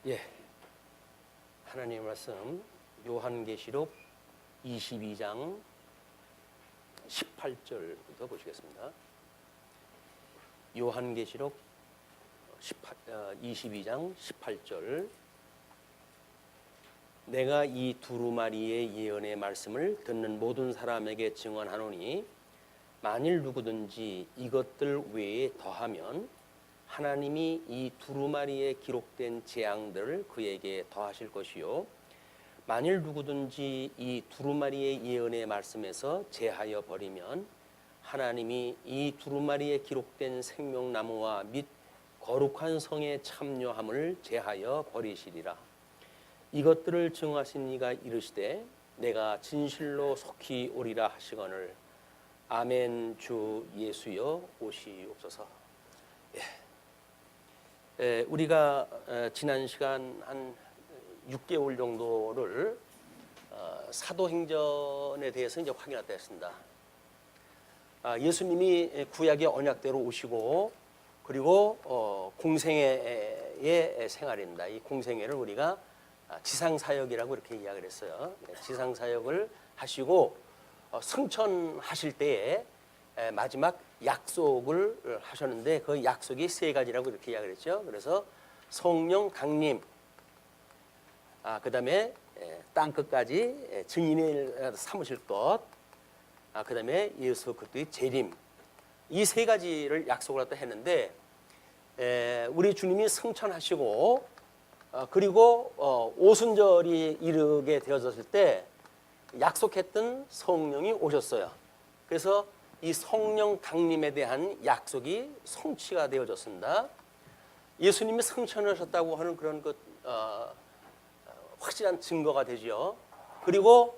예, 하나님의 말씀 요한계시록 22장 18절부터 보시겠습니다. 요한계시록 22장 18절. 내가 이 두루마리의 예언의 말씀을 듣는 모든 사람에게 증언하노니 만일 누구든지 이것들 외에 더하면 하나님이 이 두루마리에 기록된 재앙들을 그에게 더하실 것이요, 만일 누구든지 이 두루마리의 예언의 말씀에서 제하여 버리면 하나님이 이 두루마리에 기록된 생명나무와 및 거룩한 성에 참여함을 제하여 버리시리라. 이것들을 증하신 이가 이르시되 내가 진실로 속히 오리라 하시거늘 아멘. 주 예수여 오시옵소서. 우리가 지난 시간 한 6개월 정도를 사도행전에 대해서 이제 확인하다 했습니다. 예수님이 구약의 언약대로 오시고 그리고 공생애의 생활입니다. 이 공생애를 우리가 지상사역이라고 이렇게 이야기를 했어요. 지상사역을 하시고 승천하실 때에 마지막 약속을 하셨는데 그 약속이 세 가지라고 이렇게 이야기를 했죠. 그래서 성령 강림, 그 다음에 땅끝까지 증인을 삼으실 것, 그 다음에 예수 그리스도의 재림, 이 세 가지를 약속을 갖다 했는데 우리 주님이 승천하시고 그리고 오순절이 이르게 되어졌을 때 약속했던 성령이 오셨어요. 그래서 이 성령 강림에 대한 약속이 성취가 되어졌습니다. 예수님이 승천하셨다고 하는 그런 확실한 증거가 되죠. 그리고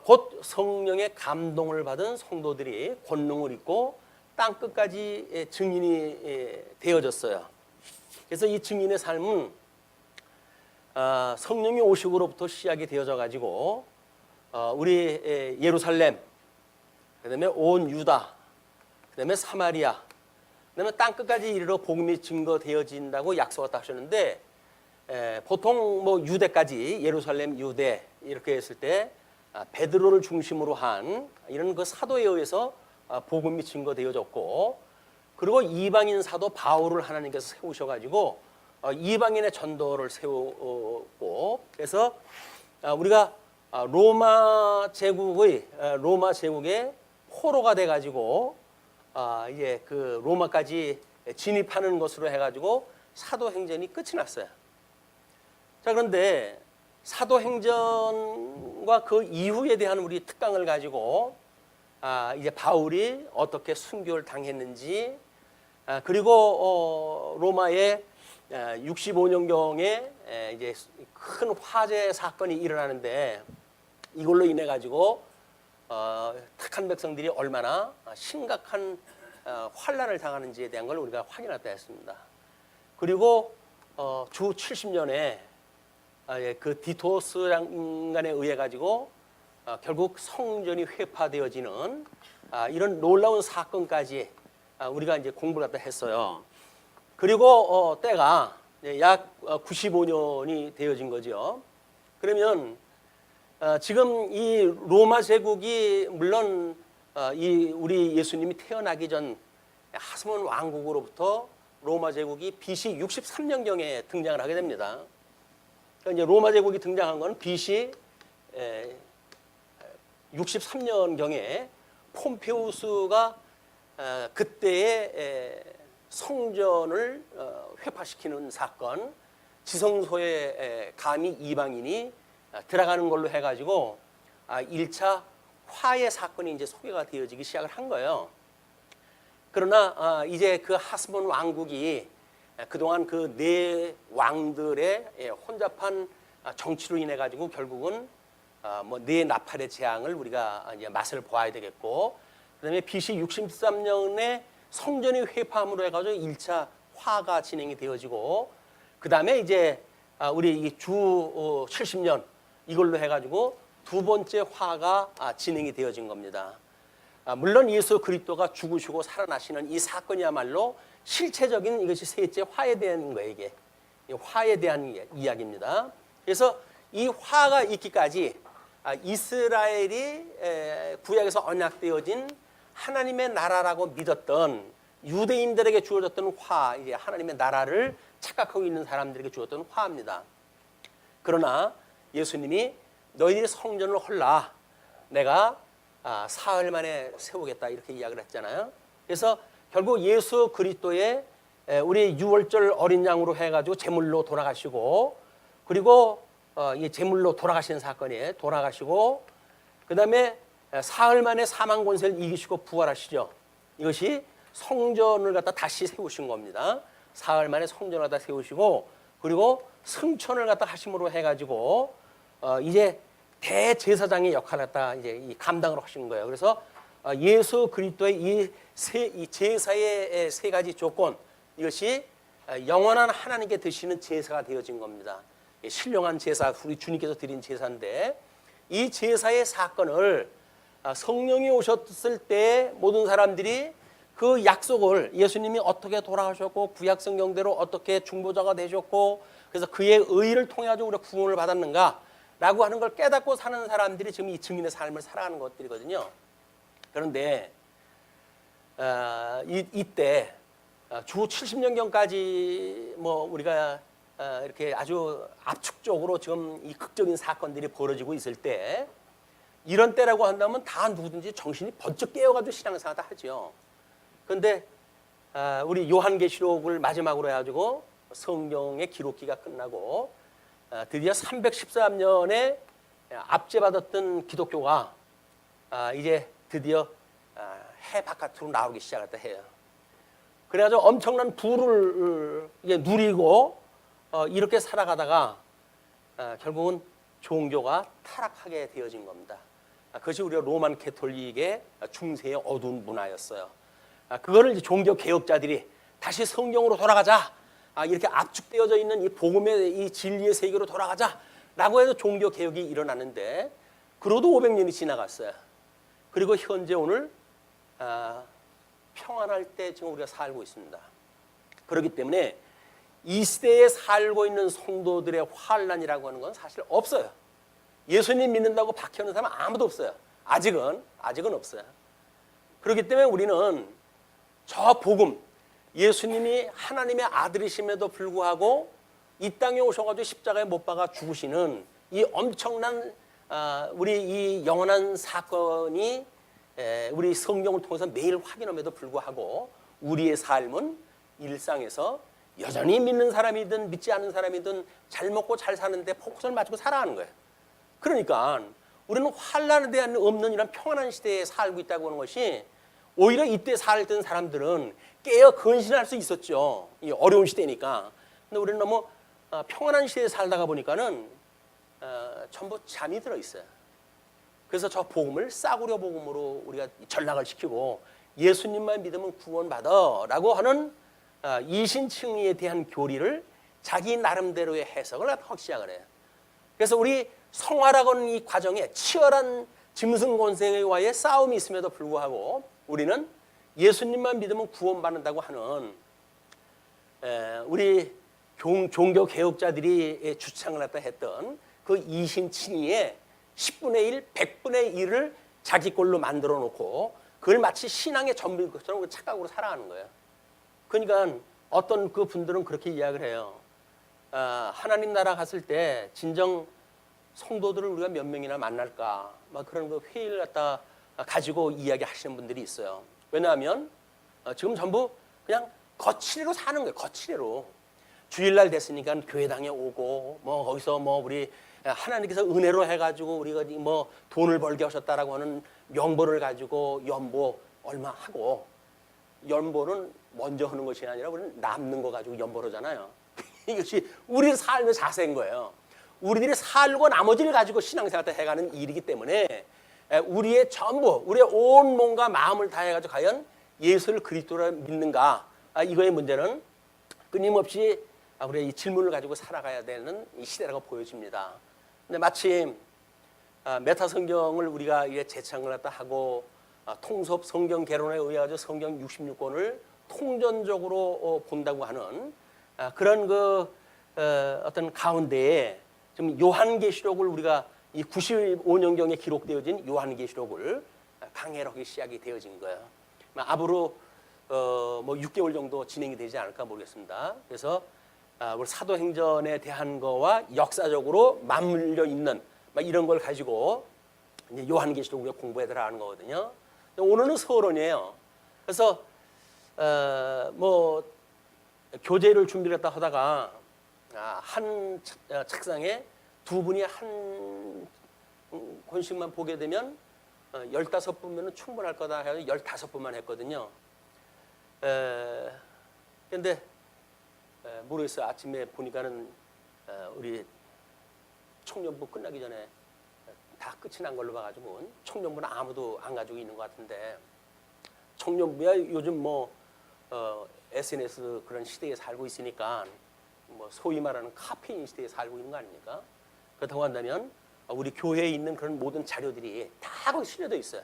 곧 성령의 감동을 받은 성도들이 권능을 입고 땅 끝까지 증인이 되어졌어요. 그래서 이 증인의 삶은 성령이 오시고로부터 시작이 되어져 가지고 우리 예루살렘, 그다음에 온 유다, 그다음에 사마리아, 그다음에 땅 끝까지 이르러 복음이 증거되어진다고 약속을 하셨는데 보통 뭐 유대까지 예루살렘, 유대 이렇게 했을 때 베드로를 중심으로 한 이런 그 사도에 의해서 복음이 증거되어졌고, 그리고 이방인 사도 바울을 하나님께서 세우셔가지고 이방인의 전도를 세우고, 그래서 우리가 로마 제국의 포로가 돼가지고 이제 그 로마까지 진입하는 것으로 해가지고 사도행전이 끝이 났어요. 자, 그런데 사도행전과 그 이후에 대한 우리 특강을 가지고 이제 바울이 어떻게 순교를 당했는지, 그리고 로마의 65년경에 이제 큰 화재 사건이 일어나는데 이걸로 인해 가지고 택한 백성들이 얼마나 심각한 환난을 당하는지에 대한 걸 우리가 확인하다 했습니다. 그리고 주 70년에 그 디토스 인간에 의해 가지고 결국 성전이 회파되어지는 이런 놀라운 사건까지 우리가 이제 공부를 갖다 했어요. 그리고 때가 약 95년이 되어진 거죠. 그러면 지금 이 로마 제국이 물론 이 우리 예수님이 태어나기 전 하스몬 왕국으로부터 로마 제국이 BC 63년경에 등장을 하게 됩니다. 그러니까 이제 로마 제국이 등장한 건 BC 63년경에 폼페우스가 그때의 성전을 회파시키는 사건, 지성소에 감히 이방인이 들어가는 걸로 해가지고 1차 화해 사건이 이제 소개가 되어지기 시작을 한 거예요. 그러나 이제 그 하스몬 왕국이 그동안 그 네 왕들의 혼잡한 정치로 인해 가지고 결국은 뭐 네 나팔의 재앙을 우리가 이제 맛을 보아야 되겠고, 그다음에 BC 63년에 성전이 회파함으로 해가지고 1차 화가 진행이 되어지고, 그다음에 이제 우리 이 주 70년 이걸로 해가지고 두 번째 화가 진행이 되어진 겁니다. 물론 예수 그리스도가 죽으시고 살아나시는 이 사건이야말로 실체적인 이것이 셋째 화해되는 거예요. 이게 이 화에 대한 이야기입니다. 그래서 이 화가 있기까지 이스라엘이 구약에서 언약되어진 하나님의 나라라고 믿었던 유대인들에게 주어졌던 화, 이제 하나님의 나라를 착각하고 있는 사람들에게 주었던 화입니다. 그러나 예수님이 너희들이 성전을 헐라, 내가 사흘 만에 세우겠다, 이렇게 이야기를 했잖아요. 그래서 결국 예수 그리스도의 우리 유월절 어린 양으로 해가지고 제물로 돌아가시고, 그리고 이 제물로 돌아가시는 사건이에요. 돌아가시고 그 다음에 사흘 만에 사망 권세를 이기시고 부활하시죠. 이것이 성전을 갖다 다시 세우신 겁니다. 사흘 만에 성전을 갖다 세우시고, 그리고 승천을 갖다 하심으로 해가지고 이제 대제사장의 역할을 갖다 이제 감당을 하신 거예요. 그래서 예수 그리스도의 이 제사의 세 가지 조건, 이것이 영원한 하나님께 드시는 제사가 되어진 겁니다. 신령한 제사, 우리 주님께서 드린 제사인데, 이 제사의 사건을 성령이 오셨을 때 모든 사람들이 그 약속을, 예수님이 어떻게 돌아가셨고 구약 성경대로 어떻게 중보자가 되셨고, 그래서 그의 의를 통해 가지고 우리가 구원을 받았는가라고 하는 걸 깨닫고 사는 사람들이 지금 이 증인의 삶을 살아가는 것들이거든요. 그런데 이때 주 70년경까지 뭐 우리가 이렇게 아주 압축적으로 지금 이 극적인 사건들이 벌어지고 있을 때, 이런 때라고 한다면 다 누구든지 정신이 번쩍 깨어가지고 신앙생활 다 하죠. 그런데 우리 요한계시록을 마지막으로 해가지고 성경의 기록기가 끝나고 드디어 313년에 압제받았던 기독교가 이제 드디어 해 바깥으로 나오기 시작했다 해요. 그래가지고 엄청난 부를 이제 누리고 이렇게 살아가다가 결국은 종교가 타락하게 되어진 겁니다. 그것이 우리가 로만 캐톨릭의 중세의 어두운 문화였어요. 그거를 이제 종교 개혁자들이 다시 성경으로 돌아가자, 이렇게 압축되어져 있는 이 복음의 이 진리의 세계로 돌아가자라고 해서 종교 개혁이 일어났는데, 그로도 500년이 지나갔어요. 그리고 현재 오늘 평안할 때 지금 우리가 살고 있습니다. 그렇기 때문에 이 시대에 살고 있는 성도들의 환난이라고 하는 건 사실 없어요. 예수님 믿는다고 박혀있는 사람 아무도 없어요. 아직은 없어요. 그렇기 때문에 우리는 저 복음, 예수님이 하나님의 아들이심에도 불구하고 이 땅에 오셔가지고 십자가에 못 박아 죽으시는 이 엄청난 우리 이 영원한 사건이 우리 성경을 통해서 매일 확인함에도 불구하고 우리의 삶은 일상에서 여전히 믿는 사람이든 믿지 않는 사람이든 잘 먹고 잘 사는데 포커스를 맞추고 살아가는 거예요. 그러니까 우리는 환난에 대한 없는 이런 평안한 시대에 살고 있다고 하는 것이, 오히려 이때 살던 사람들은 깨어 근신할 수 있었죠. 이 어려운 시대니까. 근데 우리는 너무 평안한 시대에 살다가 보니까는 전부 잠이 들어 있어요. 그래서 저 복음을 싸구려 복음으로 우리가 전락을 시키고 예수님만 믿으면 구원받아라고 하는 이신칭의에 대한 교리를 자기 나름대로의 해석을 하기 시작을 해요. 그래서 우리 성화라고 하는 이 과정에 치열한 짐승 권세와의 싸움이 있음에도 불구하고 우리는 예수님만 믿으면 구원받는다고 하는 우리 종교 개혁자들이 주창을 했던 그 이신칭의의 10분의 1, 100분의 1을 자기 걸로 만들어 놓고 그걸 마치 신앙의 전부인 것처럼 착각으로 살아가는 거예요. 그러니까 어떤 그 분들은 그렇게 이야기를 해요. 하나님 나라 갔을 때 진정 성도들을 우리가 몇 명이나 만날까, 막 그런 그 회의를 갖다 가지고 이야기하시는 분들이 있어요. 왜냐하면 지금 전부 그냥 거칠애로 사는 거예요. 거칠애로. 주일날 됐으니까 교회당에 오고 뭐 거기서 뭐 우리 하나님께서 은혜로 해가지고 우리가 뭐 돈을 벌게 하셨다라고 하는 명보를 가지고 연보 얼마 하고, 연보는 먼저 하는 것이 아니라 우리는 남는 거 가지고 연보를 하잖아요. 이것이 우리 삶의 자세인 거예요. 우리들이 살고 나머지를 가지고 신앙생활을 해가는 일이기 때문에 우리의 전부, 우리의 온 몸과 마음을 다해가지고 과연 예수를 그리스도로 믿는가, 이거의 문제는 끊임없이 우리가 이 질문을 가지고 살아가야 되는 이 시대라고 보여집니다. 근데 마침 메타 성경을 우리가 재창을 했다 하고 통섭 성경 개론에 의해 성경 66권을 통전적으로 본다고 하는 그런 그 어떤 가운데에 지금 요한계시록을 우리가 이 95년경에 기록되어진 요한계시록을 강해하기 시작이 되어진 거예요. 앞으로 뭐 6개월 정도 진행이 되지 않을까 모르겠습니다. 그래서 우리 사도행전에 대한 거와 역사적으로 맞물려 있는 이런 걸 가지고 이제 요한계시록 우리가 공부해 들어가는 거거든요. 오늘은 서론이에요. 그래서 뭐 교재를 준비를 했다 하다가 한 책상에 두 분이 한 권씩만 보게 되면 15분이면 충분할 거다 해서 15분만 했거든요. 근데 모르겠어요. 아침에 보니까는 우리 청년부 끝나기 전에 다 끝이 난 걸로 봐가지고 청년부는 아무도 안 가지고 있는 것 같은데, 청년부야 요즘 뭐 SNS 그런 시대에 살고 있으니까 뭐 소위 말하는 카페인 시대에 살고 있는 거 아닙니까? 그렇다고 한다면 우리 교회에 있는 그런 모든 자료들이 다 거기 실려져 있어요.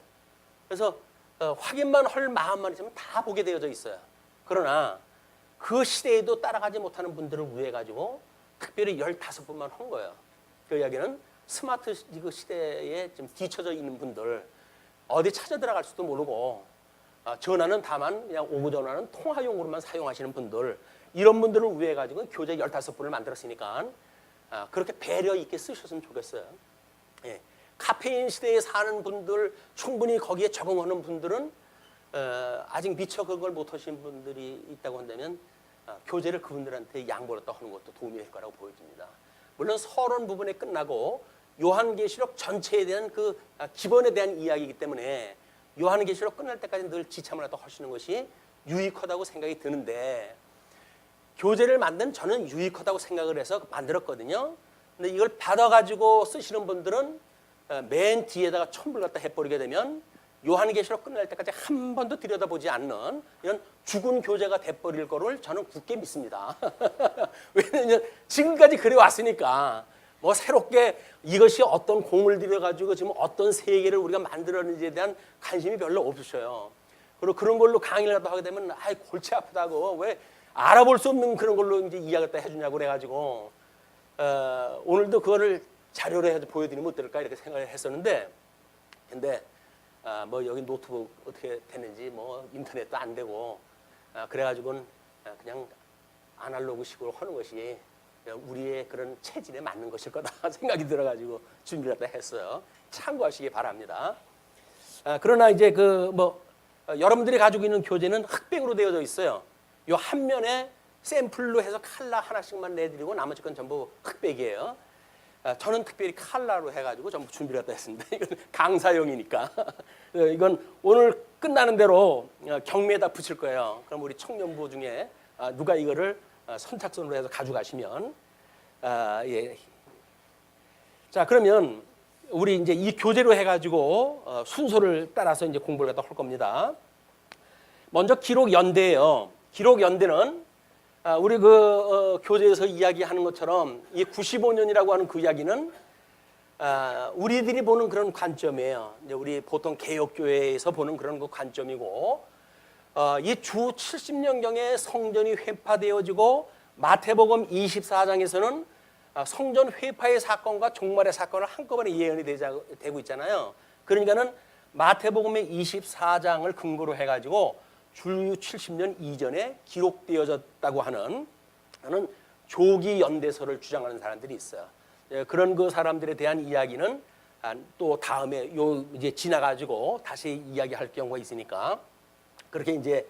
그래서 확인만 할 마음만 있으면 다 보게 되어져 있어요. 그러나 그 시대에도 따라가지 못하는 분들을 위해 가지고 특별히 15분만 한 거예요. 그 이야기는 스마트 시대에 좀 뒤처져 있는 분들, 어디 찾아 들어갈 수도 모르고 전화는 다만 그냥 오고 전화는 통화용으로만 사용하시는 분들, 이런 분들을 위해 가지고 교재 15분을 만들었으니까 그렇게 배려 있게 쓰셨으면 좋겠어요. 예. 카페인 시대에 사는 분들, 충분히 거기에 적응하는 분들은 아직 미처 그걸 못 하신 분들이 있다고 한다면 교재를 그분들한테 양보했다 하는 것도 도움이 될 거라고 보여집니다. 물론 서론 부분에 끝나고 요한계시록 전체에 대한 그 기본에 대한 이야기이기 때문에 요한계시록 끝날 때까지 늘 지참을 하다 하시는 것이 유익하다고 생각이 드는데, 교재를 만든 저는 유익하다고 생각을 해서 만들었거든요. 근데 이걸 받아가지고 쓰시는 분들은 맨 뒤에다가 첨부를 갖다 해버리게 되면 요한계시록 끝날 때까지 한 번도 들여다보지 않는 이런 죽은 교재가 돼버릴 거를 저는 굳게 믿습니다. 왜냐하면 지금까지 그래 왔으니까 뭐 새롭게 이것이 어떤 공을 들여가지고 지금 어떤 세계를 우리가 만들었는지에 대한 관심이 별로 없으셔요. 그리고 그런 걸로 강의를 하게 되면 골치 아프다고, 왜 알아볼 수 없는 그런 걸로 이제 이야기를 해주냐고 그래가지고 오늘도 그거를 자료로 해서 보여드리면 어떨까 이렇게 생각을 했었는데, 근데 뭐 여기 노트북 어떻게 됐는지 뭐 인터넷도 안 되고 그래가지고는 그냥 아날로그식으로 하는 것이 우리의 그런 체질에 맞는 것일 거다 생각이 들어가지고 준비를 했다 했어요. 참고하시기 바랍니다. 그러나 이제 여러분들이 가지고 있는 교재는 흑백으로 되어져 있어요. 요 한 면에 샘플로 해서 칼라 하나씩만 내드리고 나머지 건 전부 흑백이에요. 저는 특별히 칼라로 해가지고 전부 준비를 했다 했습니다. 이건 강사용이니까. 이건 오늘 끝나는 대로 경매에다 붙일 거예요. 그럼 우리 청년부 중에 누가 이거를 선착순으로 해서 가져가시면, 예. 자, 그러면 우리 이제 이 교재로 해가지고 순서를 따라서 이제 공부를 갖다 할 겁니다. 먼저 기록 연대예요. 기록 연대는 우리 교재에서 이야기하는 것처럼 이 95년이라고 하는 그 이야기는 우리들이 보는 그런 관점이에요. 이제 우리 보통 개혁교회에서 보는 그런 그 관점이고, 이 주 70년경에 성전이 회파되어지고 마태복음 24장에서는 성전 회파의 사건과 종말의 사건을 한꺼번에 예언이 되고 있잖아요. 그러니까는 마태복음의 24장을 근거로 해가지고 주 70년 이전에 기록되어졌다고 하는 조기 연대서를 주장하는 사람들이 있어요. 그런 그 사람들에 대한 이야기는 또 다음에 이제 지나가지고 다시 이야기할 경우가 있으니까, 그렇게 이제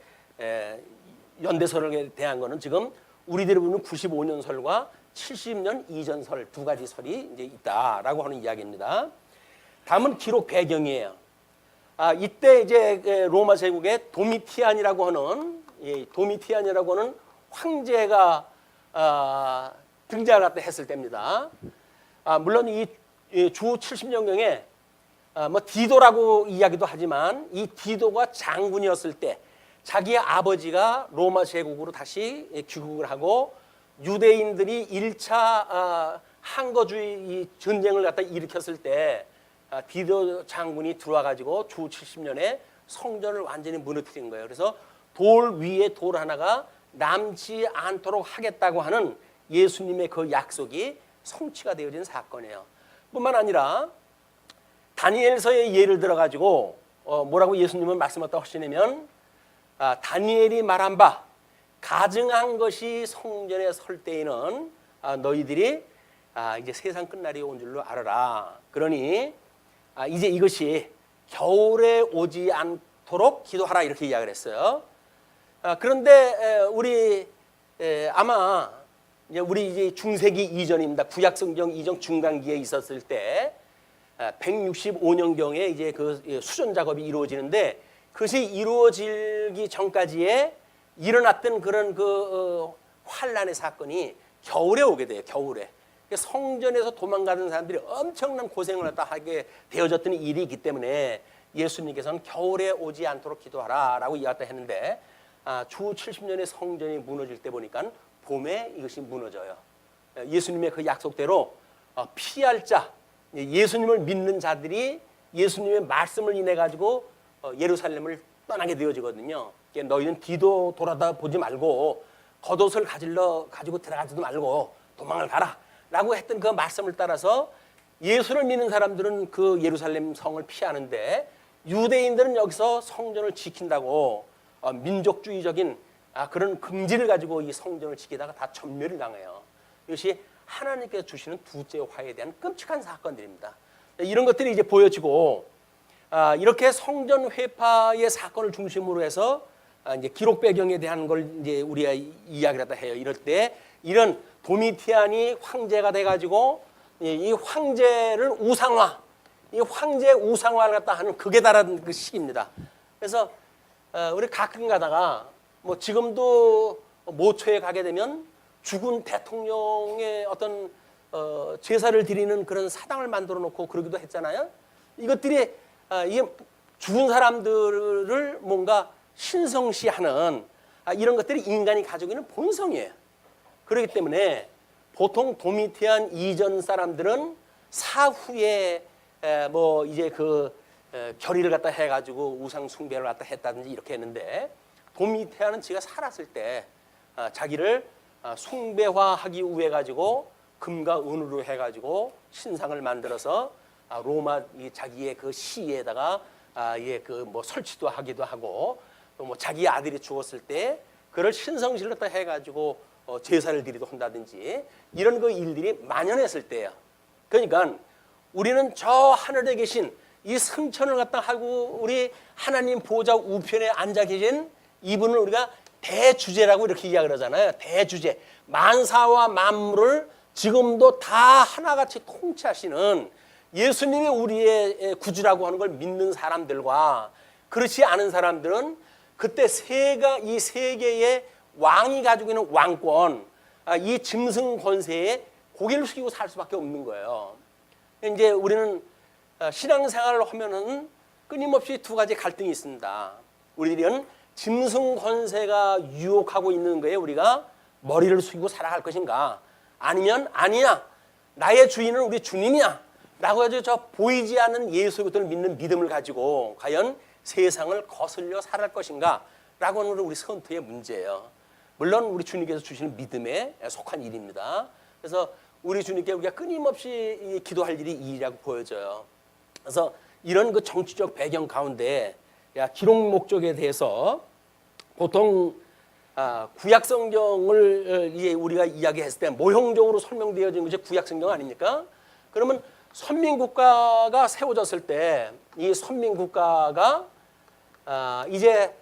연대설에 대한 거는 지금 우리들이 보는 95년 설과 70년 이전 설 두 가지 설이 이제 있다라고 하는 이야기입니다. 다음은 기록 배경이에요. 이때 이제 로마 제국의 도미티안이라고 하는 황제가 등장을 했을 때입니다. 물론 이 주 70년경에 뭐 디도라고 이야기도 하지만, 이 디도가 장군이었을 때 자기의 아버지가 로마 제국으로 다시 귀국을 하고 유대인들이 1차 항거주의 전쟁을 갖다 일으켰을 때 디도 장군이 들어와 가지고 주 70년에 성전을 완전히 무너뜨린 거예요. 그래서 돌 위에 돌 하나가 남지 않도록 하겠다고 하는 예수님의 그 약속이 성취가 되어진 사건이에요. 뿐만 아니라 다니엘서의 예를 들어가지고 뭐라고 예수님은 말씀하셨다 하시냐면 다니엘이 말한 바 가증한 것이 성전에 설 때에는 너희들이 이제 세상 끝날이 온 줄로 알아라. 그러니 이제 이것이 겨울에 오지 않도록 기도하라 이렇게 이야기를 했어요. 그런데 우리 아마 이제 우리 이제 중세기 이전입니다. 구약성경 이전 중간기에 있었을 때 165년경에 이제 그 수전 작업이 이루어지는데 그것이 이루어지기 전까지에 일어났던 그런 그 환란의 사건이 겨울에 오게 돼요. 겨울에. 성전에서 도망가는 사람들이 엄청난 고생을 갖다 하게 되어졌던 일이 있기 때문에 예수님께서는 겨울에 오지 않도록 기도하라라고 이야기했다 했는데 주 70년의 성전이 무너질 때 보니까 봄에 이것이 무너져요. 예수님의 그 약속대로 피할 자, 예수님을 믿는 자들이 예수님의 말씀을 인해 가지고 예루살렘을 떠나게 되어지거든요. 너희는 뒤도 돌아다 보지 말고 겉옷을 가지고 들어가지도 말고 도망을 가라라고 했던 그 말씀을 따라서 예수를 믿는 사람들은 그 예루살렘 성을 피하는데 유대인들은 여기서 성전을 지킨다고 민족주의적인 그런 금지를 가지고 이 성전을 지키다가 다 전멸을 당해요. 이것이 하나님께서 주시는 두째 화에 대한 끔찍한 사건들입니다. 이런 것들이 이제 보여지고 이렇게 성전 회파의 사건을 중심으로 해서 이제 기록 배경에 대한 걸 이제 우리가 이야기를 하다 해요. 이럴 때 이런 도미티안이 황제가 돼가지고 이 황제를 우상화, 이 황제 우상화를 갖다 하는 극에 달한 그 시기입니다. 그래서 우리 가끔 가다가 뭐 지금도 모초에 가게 되면 죽은 대통령의 어떤 제사를 드리는 그런 사당을 만들어 놓고 그러기도 했잖아요. 이것들이 이게 죽은 사람들을 뭔가 신성시하는 이런 것들이 인간이 가지고 있는 본성이에요. 그렇기 때문에 보통 도미티안 이전 사람들은 사후에 뭐 이제 그 결의를 갖다 해가지고 우상 숭배를 갖다 했다든지 이렇게 했는데 도미티안은 지가 살았을 때 자기를 숭배화하기 위해 가지고 금과 은으로 해가지고 신상을 만들어서 로마 자기의 그 시에다가 그 뭐 설치도 하기도 하고 또 뭐 자기 아들이 죽었을 때 그를 신성실로 해가지고 제사를 드리도 한다든지 이런 그 일들이 만연했을 때예요. 그러니까 우리는 저 하늘에 계신 이 승천을 갖다 하고 우리 하나님 보좌 우편에 앉아 계신 이분을 우리가 대주제라고 이렇게 이야기를 하잖아요. 대주제. 만사와 만물을 지금도 다 하나같이 통치하시는 예수님이 우리의 구주라고 하는 걸 믿는 사람들과 그렇지 않은 사람들은 그때 이 세계의 왕이 가지고 있는 왕권, 이 짐승 권세에 고개를 숙이고 살 수밖에 없는 거예요. 이제 우리는 신앙생활을 하면은 끊임없이 두 가지 갈등이 있습니다. 우리들은 짐승 권세가 유혹하고 있는 거에 우리가 머리를 숙이고 살아갈 것인가? 아니면 아니야. 나의 주인은 우리 주님이야. 라고 해서 저 보이지 않는 예수 그리스도를 믿는 믿음을 가지고 과연 세상을 거슬려 살아갈 것인가? 라고 하는 것은 우리 선택의 문제예요. 물론 우리 주님께서 주시는 믿음에 속한 일입니다. 그래서 우리 주님께 우리가 끊임없이 기도할 일이 이 일이라고 보여져요. 그래서 이런 그 정치적 배경 가운데 기록 목적에 대해서 보통 구약 성경을 이제 우리가 이야기했을 때 모형적으로 설명되어진 것이 구약 성경 아닙니까? 그러면 선민국가가 세워졌을 때 이 선민국가가 이제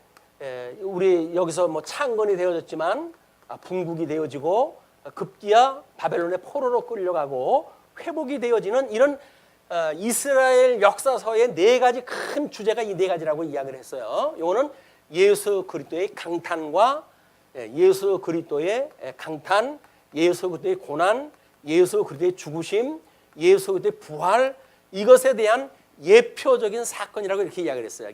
우리 여기서 뭐 창건이 되어졌지만 분국이 되어지고 급기야 바벨론의 포로로 끌려가고 회복이 되어지는 이런 이스라엘 역사서의 네 가지 큰 주제가 이 네 가지라고 이야기를 했어요. 이거는 예수 그리스도의 강탄과 예수 그리스도의 강탄, 예수 그리스도의 고난, 예수 그리스도의 죽으심, 예수 그리스도의 부활 이것에 대한 예표적인 사건이라고 이렇게 이야기를 했어요.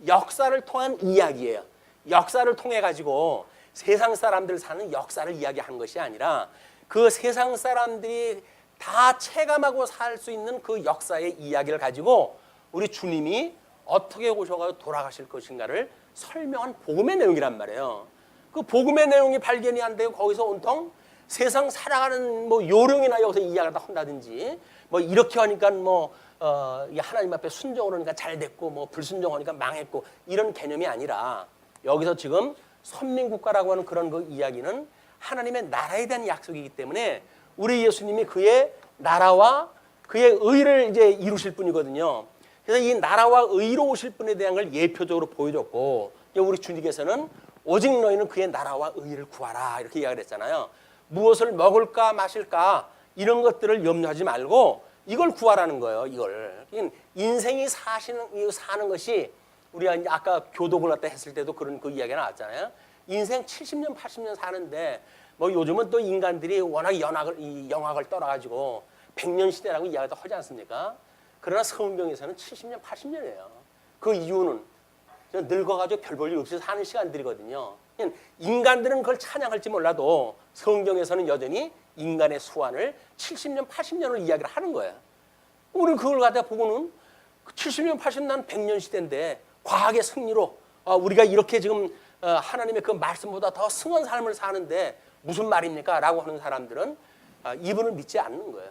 역사를 통한 이야기예요. 역사를 통해 가지고 세상 사람들 사는 역사를 이야기한 것이 아니라 그 세상 사람들이 다 체감하고 살 수 있는 그 역사의 이야기를 가지고 우리 주님이 어떻게 오셔서 돌아가실 것인가를 설명한 복음의 내용이란 말이에요. 그 복음의 내용이 발견이 안 되고 거기서 온통 세상 살아가는 뭐 요령이나 여기서 이야기를 한다든지 뭐 이렇게 하니까 이게 하나님 앞에 순종을 하니까 잘 됐고 뭐 불순종하니까 망했고 이런 개념이 아니라 여기서 지금 선민국가라고 하는 그런 그 이야기는 하나님의 나라에 대한 약속이기 때문에 우리 예수님이 그의 나라와 그의 의를 이제 이루실 분이거든요. 그래서 이 나라와 의로 오실 분에 대한 걸 예표적으로 보여줬고 우리 주님께서는 오직 너희는 그의 나라와 의를 구하라 이렇게 이야기를 했잖아요. 무엇을 먹을까 마실까 이런 것들을 염려하지 말고 이걸 구하라는 거예요. 이걸 인생이 사는 것이 우리가 이제 아까 교독을 갖다 했을 때도 그런 그 이야기가 나왔잖아요. 인생 70년 80년 사는데 뭐 요즘은 또 인간들이 워낙 영학을 떠나가지고 100년 시대라고 이야기도 하지 않습니까? 그러나 성경에서는 70년 80년이에요. 그 이유는 늙어가지고 별 볼 일 없이 사는 시간들이거든요. 인간들은 그걸 찬양할지 몰라도 성경에서는 여전히 인간의 수완을 70년 80년을 이야기를 하는 거예요. 우리는 그걸 갖다 보고는 70년 80년 100년 시대인데 과학의 승리로 우리가 이렇게 지금 하나님의 그 말씀보다 더 승한 삶을 사는데 무슨 말입니까? 라고 하는 사람들은 이분을 믿지 않는 거예요.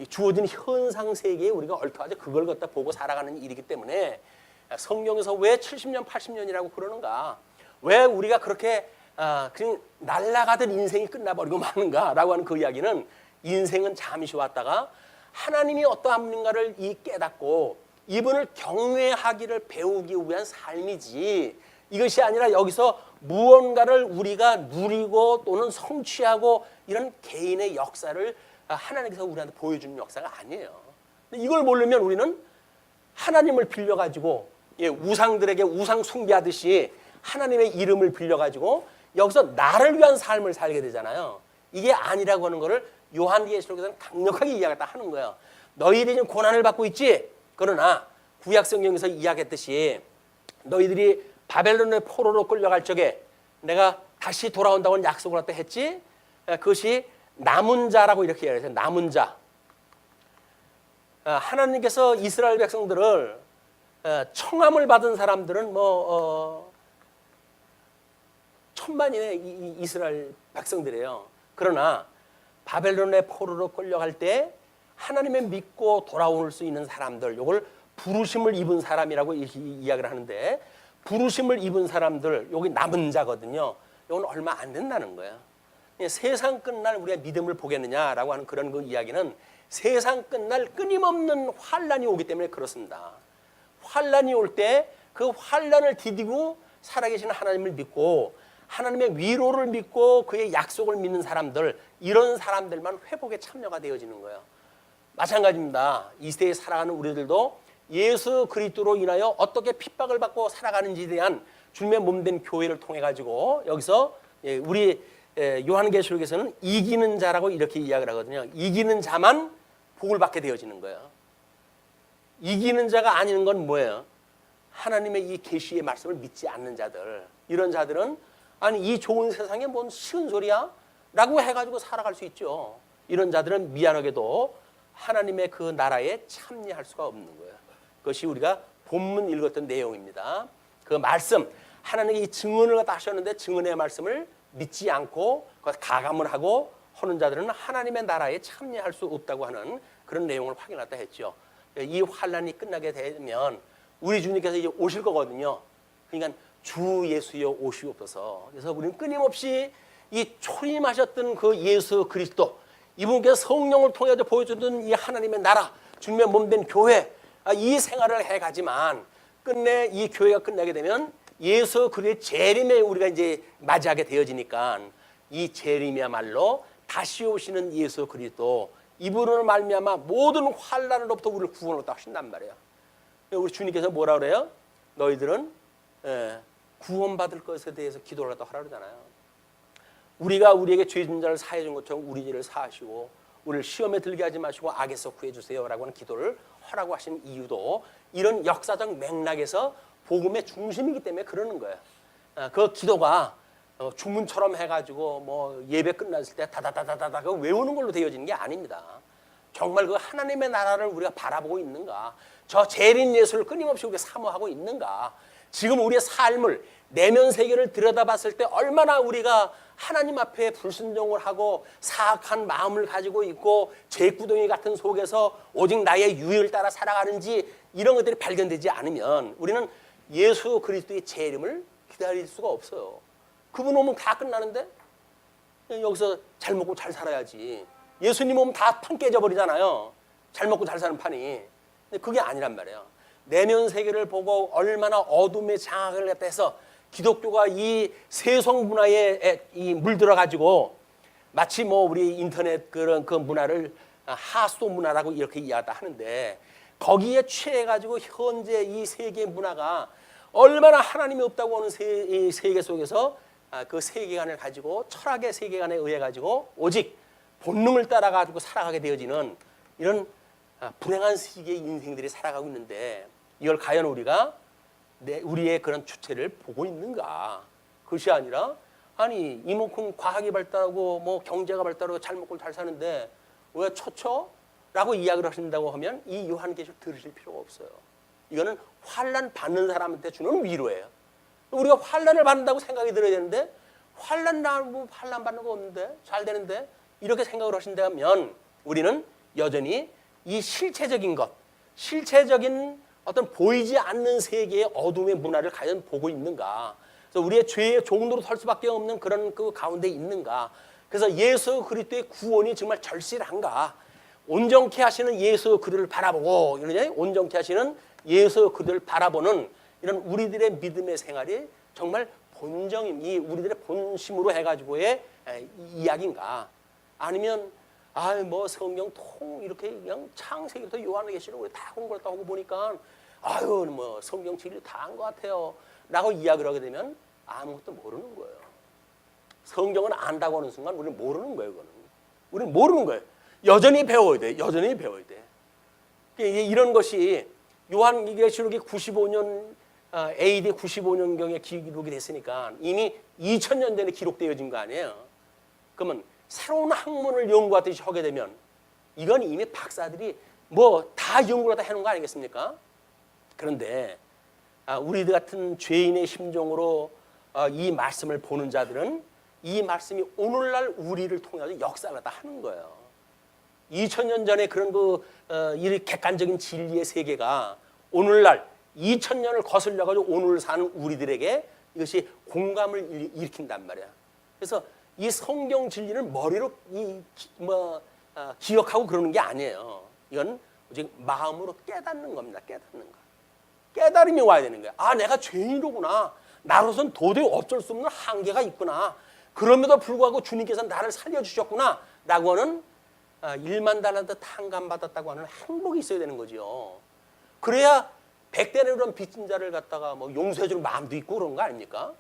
주어진 현상 세계에 우리가 얽혀가지고 그걸 갖다 보고 살아가는 일이기 때문에 성경에서 왜 70년 80년이라고 그러는가? 왜 우리가 그렇게 그냥 날아가던 인생이 끝나버리고 마는가라고 하는 그 이야기는 인생은 잠시 왔다가 하나님이 어떠한 분인가를 깨닫고 이분을 경외하기를 배우기 위한 삶이지 이것이 아니라 여기서 무언가를 우리가 누리고 또는 성취하고 이런 개인의 역사를 하나님께서 우리한테 보여주는 역사가 아니에요. 이걸 모르면 우리는 하나님을 빌려가지고 우상들에게 우상 숭배하듯이 하나님의 이름을 빌려가지고 여기서 나를 위한 삶을 살게 되잖아요. 이게 아니라고 하는 것을 요한계시록에서는 강력하게 이야기했다 하는 거예요. 너희들이 지금 고난을 받고 있지? 그러나 구약성경에서 이야기했듯이 너희들이 바벨론의 포로로 끌려갈 적에 내가 다시 돌아온다고 약속을 갖다 했지? 그것이 남은 자라고 이렇게 이야기해요. 남은 자. 하나님께서 이스라엘 백성들을 청함을 받은 사람들은 천만인의 이스라엘 백성들이에요. 그러나 바벨론의 포로로 끌려갈 때 하나님의 믿고 돌아올 수 있는 사람들, 이걸 부르심을 입은 사람이라고 이야기를 하는데 부르심을 입은 사람들, 여기 남은 자거든요. 이건 얼마 안 된다는 거예요. 세상 끝날 우리가 믿음을 보겠느냐라고 하는 그런 그 이야기는 세상 끝날 끊임없는 환란이 오기 때문에 그렇습니다. 환란이 올 때 그 환란을 디디고 살아계신 하나님을 믿고 하나님의 위로를 믿고 그의 약속을 믿는 사람들, 이런 사람들만 회복에 참여가 되어지는 거예요. 마찬가지입니다. 이 시대에 살아가는 우리들도 예수 그리스도로 인하여 어떻게 핍박을 받고 살아가는지에 대한 주님의 몸된 교회를 통해 가지고 여기서 우리 요한계시록에서는 이기는 자라고 이렇게 이야기를 하거든요. 이기는 자만 복을 받게 되어지는 거예요. 이기는 자가 아닌 건 뭐예요? 하나님의 이 계시의 말씀을 믿지 않는 자들, 이런 자들은 아니 이 좋은 세상에 뭔 쉬운 소리야? 라고 해가지고 살아갈 수 있죠. 이런 자들은 미안하게도 하나님의 그 나라에 참여할 수가 없는 거예요. 그것이 우리가 본문 읽었던 내용입니다. 그 말씀, 하나님이 이 증언을 갖다 하셨는데 증언의 말씀을 믿지 않고 가감을 하고 하는 자들은 하나님의 나라에 참여할 수 없다고 하는 그런 내용을 확인했다 했죠. 이 환란이 끝나게 되면 우리 주님께서 이제 오실 거거든요. 그러니까 주 예수여 오시옵소서. 그래서 우리는 끊임없이 이 초림하셨던 그 예수 그리스도, 이분께서 성령을 통해 보여주던 이 하나님의 나라, 주님의 몸된 교회, 이 생활을 해가지만 끝내 이 교회가 끝나게 되면 예수 그리스도의 재림에 우리가 이제 맞이하게 되어지니까 이 재림이야말로 다시 오시는 예수 그리스도, 이분을 말미암아 모든 환난으로부터 우리를 구원하다 하신단 말이에요. 우리 주님께서 뭐라 그래요? 너희들은 구원받을 것에 대해서 기도를 하라 그러잖아요. 우리가 우리에게 죄 진 자를 사해 준 것처럼 우리 죄를 사하시고 우리를 시험에 들게 하지 마시고 악에서 구해 주세요라고 하는 기도를 하라고 하신 이유도 이런 역사적 맥락에서 복음의 중심이기 때문에 그러는 거예요. 그 기도가 주문처럼 해가지고 뭐 예배 끝났을 때 다다다다다다 외우는 걸로 되어지는 게 아닙니다. 정말 그 하나님의 나라를 우리가 바라보고 있는가? 저 재림 예수를 끊임없이 우리가 사모하고 있는가? 지금 우리의 삶을 내면 세계를 들여다봤을 때 얼마나 우리가 하나님 앞에 불순종을 하고 사악한 마음을 가지고 있고 죄구덩이 같은 속에서 오직 나의 유의를 따라 살아가는지 이런 것들이 발견되지 않으면 우리는 예수 그리스도의 재림을 기다릴 수가 없어요. 그분 오면 다 끝나는데 여기서 잘 먹고 잘 살아야지. 예수님 오면 다 판 깨져버리잖아요. 잘 먹고 잘 사는 판이. 근데 그게 아니란 말이에요. 내면 세계를 보고 얼마나 어둠의 장악을 갖다 해서 기독교가 이 세속 문화에 물들어 가지고 마치 뭐 우리 인터넷 그런 그 문화를 하소 문화라고 이렇게 이야기하다 하는데 거기에 취해 가지고 현재 이 세계 문화가 얼마나 하나님이 없다고 하는 이 세계 속에서 그 세계관을 가지고 철학의 세계관에 의해 가지고 오직 본능을 따라 가지고 살아가게 되어지는 이런 불행한 시기의 인생들이 살아가고 있는데 이걸 과연 우리가 우리의 그런 주체를 보고 있는가? 그것이 아니라 아니 이만큼 과학이 발달하고 뭐 경제가 발달하고 잘 먹고 잘 사는데 왜 초초라고 이야기를 하신다고 하면 이 요한계시록 들으실 필요가 없어요. 이거는 환난 받는 사람한테 주는 위로예요. 우리가 환난을 받는다고 생각이 들어야 되는데 환난 받는 거 없는데 잘 되는데 이렇게 생각을 하신다면 우리는 여전히 이 실체적인 것, 실체적인 어떤 보이지 않는 세계의 어둠의 문화를 과연 보고 있는가? 그래서 우리의 죄의 종로로 설 수밖에 없는 그런 그 가운데 있는가? 그래서 예수 그리스도의 구원이 정말 절실한가? 온전케 하시는 예수 그리스도를 바라보고 온전케 하시는 예수 그리스도를 바라보는 이런 우리들의 믿음의 생활이 정말 본정임, 이 우리들의 본심으로 해가지고의 이야기인가? 아니면 뭐 성경 통 이렇게 그냥 창세기부터 요한계시록 다 공부를 하고 보니까 뭐 성경 진리 다 한 것 같아요 라고 이야기를 하게 되면 아무것도 모르는 거예요. 성경은 안다고 하는 순간 우리는 모르는 거예요. 그거는 우리는 모르는 거예요. 여전히 배워야 돼. 여전히 배워야 돼. 이런 것이 요한계시록이 95년 AD 95년경에 기록이 됐으니까 이미 2000년 전에 기록되어진 거 아니에요. 그러면 새로운 학문을 연구하듯이 하게 되면 이건 이미 박사들이 뭐 다 연구를 다 해놓은 거 아니겠습니까? 그런데 우리들 같은 죄인의 심정으로 이 말씀을 보는 자들은 이 말씀이 오늘날 우리를 통해서 역사를 다 하는 거예요. 2000년 전에 그런 이 객관적인 진리의 세계가 오늘날 2000년을 거슬려가지고 오늘 사는 우리들에게 이것이 공감을 일으킨단 말이야. 그래서 이 성경 진리는 머리로 기억하고 그러는 게 아니에요. 이건 오직 마음으로 깨닫는 겁니다. 깨닫는 거. 깨달음이 와야 되는 거야. 내가 죄인이로구나. 나로선 도저히 어쩔 수 없는 한계가 있구나. 그럼에도 불구하고 주님께서 나를 살려주셨구나. 라고 하는 1만 달란트 탕감받았다고 하는 행복이 있어야 되는 거죠. 그래야 100대는 그런 빚진 자를 갖다가 뭐 용서해줄 마음도 있고 그런 거 아닙니까?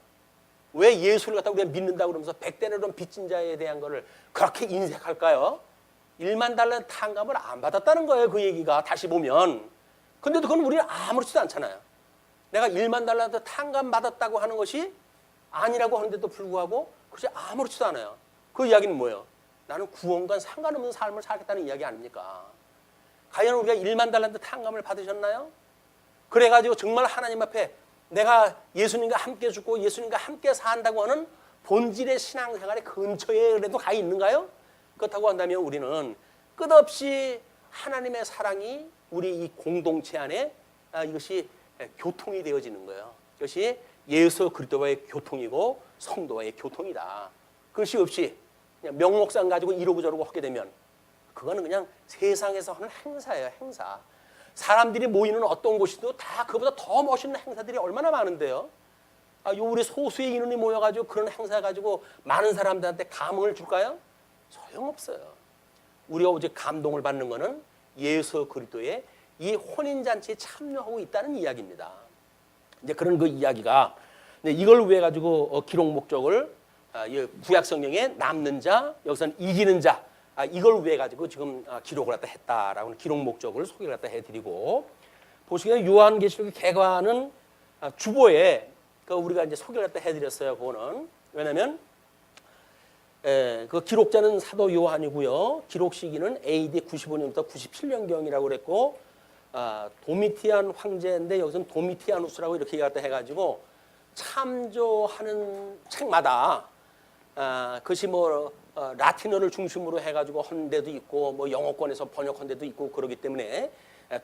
왜 예수를 갖다가 우리가 믿는다고 그러면서 100대는 그런 빚진 자에 대한 거를 그렇게 인색할까요? 1만 달란트 탕감을 안 받았다는 거예요. 그 얘기가 다시 보면. 근데도 그건 우리는 아무렇지도 않잖아요. 내가 1만 달란트 탕감 받았다고 하는 것이 아니라고 하는데도 불구하고 그것이 아무렇지도 않아요. 그 이야기는 뭐예요? 나는 구원과 상관없는 삶을 살겠다는 이야기 아닙니까? 과연 우리가 1만 달란트 탕감을 받으셨나요? 그래가지고 정말 하나님 앞에 내가 예수님과 함께 죽고 예수님과 함께 산다고 하는 본질의 신앙생활의 근처에 그래도 가 있는가요? 그렇다고 한다면 우리는 끝없이 하나님의 사랑이 우리 이 공동체 안에 이것이 교통이 되어지는 거예요. 이것이 예수 그리스도와의 교통이고 성도와의 교통이다. 그것이 없이 그냥 명목상 가지고 이러고 저러고 하게 되면 그거는 그냥 세상에서 하는 행사예요. 행사. 사람들이 모이는 어떤 곳이도 다 그보다 더 멋있는 행사들이 얼마나 많은데요. 우리 소수의 인원이 모여가지고 그런 행사 가지고 많은 사람들한테 감흥을 줄까요? 소용없어요. 우리가 오직 감동을 받는 것은 예수 그리스도의 이 혼인잔치에 참여하고 있다는 이야기입니다. 이제 그런 그 이야기가 이걸 위해 가지고 기록 목적을 구약 성경에 남는 자, 여기서는 이기는 자 이걸 위해 가지고 지금 기록을 갖다 했다라고 하는 기록 목적을 소개를 갖다 해드리고 보시면 요한계시록의 개관은 주보에 우리가 이제 소개를 갖다 해드렸어요. 그거는 왜냐하면 그 기록자는 사도 요한이고요. 기록 시기는 AD 95년부터 97년경이라고 그랬고 도미티안 황제인데 여기서는 도미티아누스라고 이렇게 갖다 해가지고 참조하는 책마다 그것이 뭐 라틴어를 중심으로 해가지고 한 데도 있고 뭐 영어권에서 번역한 데도 있고 그러기 때문에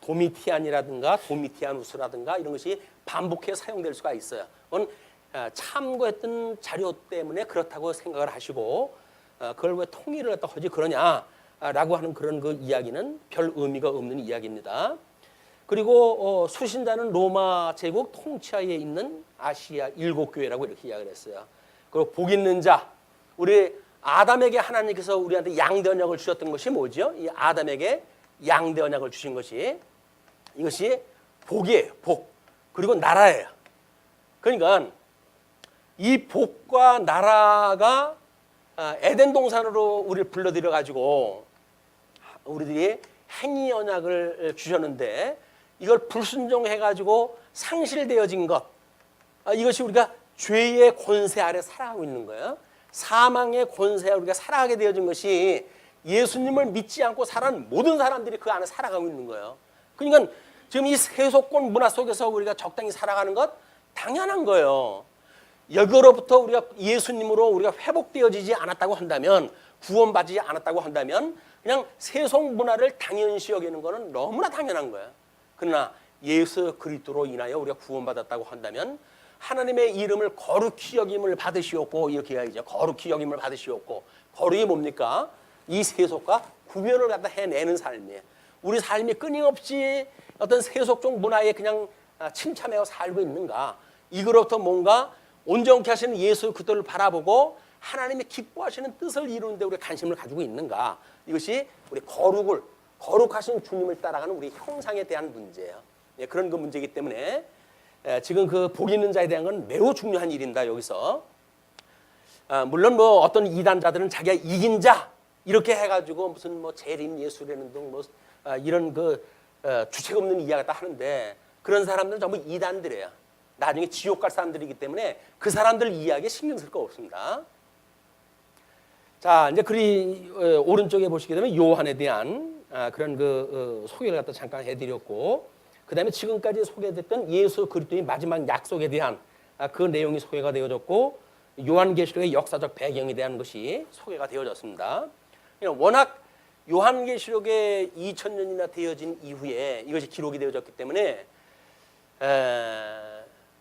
도미티안이라든가 도미티아누스라든가 이런 것이 반복해 사용될 수가 있어요. 그건 참고했던 자료 때문에 그렇다고 생각을 하시고 그걸 왜 통일을 갖다 하지 그러냐라고 하는 그런 그 이야기는 별 의미가 없는 이야기입니다. 그리고 수신자는 로마 제국 통치하에 있는 아시아 7교회라고 이렇게 이야기를 했어요. 그리고 복 있는 자, 우리 아담에게 하나님께서 우리한테 양대 언약을 주셨던 것이 뭐죠? 이 아담에게 양대 언약을 주신 것이 이것이 복이에요. 복. 그리고 나라예요. 그러니까 이 복과 나라가 에덴 동산으로 우리를 불러들여 가지고 우리들이 행위 언약을 주셨는데 이걸 불순종해 가지고 상실되어진 것, 이것이 우리가 죄의 권세 아래 살아가고 있는 거예요. 사망의 권세 아래 우리가 살아가게 되어진 것이 예수님을 믿지 않고 살아가는 모든 사람들이 그 안에 살아가고 있는 거예요. 그러니까 지금 이 세속권 문화 속에서 우리가 적당히 살아가는 것 당연한 거예요. 여기로부터 우리가 예수님으로 우리가 회복되어지지 않았다고 한다면, 구원받지 않았다고 한다면 그냥 세속 문화를 당연시 여기는 것은 너무나 당연한 거예요. 그러나 예수 그리스도로 인하여 우리가 구원받았다고 한다면 하나님의 이름을 거룩히 여김을 받으시옵고, 이렇게 해야죠. 거룩히 여김을 받으시옵고, 거룩이 뭡니까? 이 세속과 구별을 갖다 해내는 삶이에요. 우리 삶이 끊임없이 어떤 세속적 문화에 그냥 침참해서 살고 있는가? 이거로부터 뭔가 온전케 하시는 예수 그리스도를 바라보고 하나님이 기뻐하시는 뜻을 이루는 데 우리가 관심을 가지고 있는가? 이것이 우리 거룩하신 주님을 따라가는 우리 형상에 대한 문제예요. 그런 그 문제이기 때문에 지금 그 복 있는 자에 대한 건 매우 중요한 일입니다. 여기서 물론 뭐 어떤 이단자들은 자기가 이긴 자 이렇게 해가지고 무슨 뭐 재림 예수라는 등 뭐 이런 그 주책 없는 이야기 다 하는데 그런 사람들은 전부 이단들이에요. 나중에 지옥 갈 사람들이기 때문에 그 사람들 이야기에 신경 쓸 거 없습니다. 자, 이제 오른쪽에 보시게 되면 요한에 대한 그런 그 소개를 갖다 잠깐 해드렸고, 그 다음에 지금까지 소개됐던 예수 그리스도의 마지막 약속에 대한 그 내용이 소개가 되어졌고, 요한계시록의 역사적 배경에 대한 것이 소개가 되어졌습니다. 워낙 요한계시록에 2000년이나 되어진 이후에 이것이 기록이 되어졌기 때문에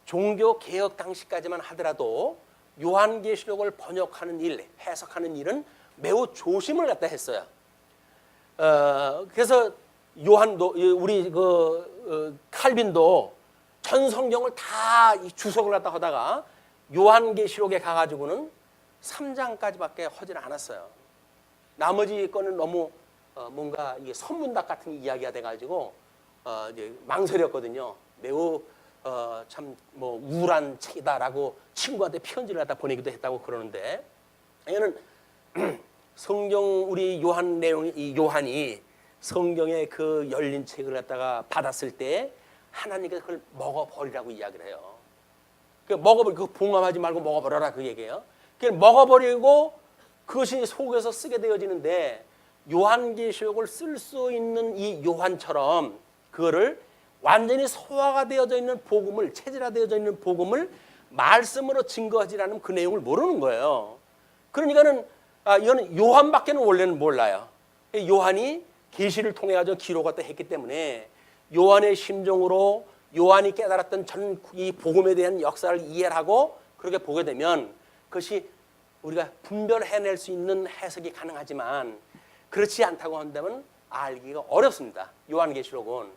종교 개혁 당시까지만 하더라도 요한계시록을 번역하는 일, 해석하는 일은 매우 조심을 갖다 했어요. 그래서 요한도 우리 칼빈도 전 성경을 다 주석을 갖다 하다가 요한계시록에 가가지고는 3장까지밖에 하질 않았어요. 나머지 거는 너무 뭔가 이게 선문답 같은 이야기가 돼가지고 이제 망설였거든요. 매우 참 뭐 우울한 책이다라고 친구한테 편지를 갖다 보내기도 했다고 그러는데, 얘는 성경 우리 요한 내용 이 요한이 성경의 그 열린 책을 갖다가 받았을 때 하나님께서 그걸 먹어버리라고 이야기를 해요. 그 먹어버리 그 봉합하지 말고 먹어버려라 그 얘기예요. 그 먹어버리고 그것이 속에서 쓰게 되어지는데 요한계시록을 쓸 수 있는 이 요한처럼 그거를 완전히 소화가 되어져 있는 복음을, 체질화되어져 있는 복음을 말씀으로 증거하지 않으면 그 내용을 모르는 거예요. 그러니까는 이거는 요한밖에는 원래는 몰라요. 요한이 계시를 통해 가지고 기록을 했기 때문에 요한의 심정으로 요한이 깨달았던 전 이 복음에 대한 역사를 이해하고 그렇게 보게 되면 그것이 우리가 분별해낼 수 있는 해석이 가능하지만 그렇지 않다고 한다면 알기가 어렵습니다. 요한계시록은.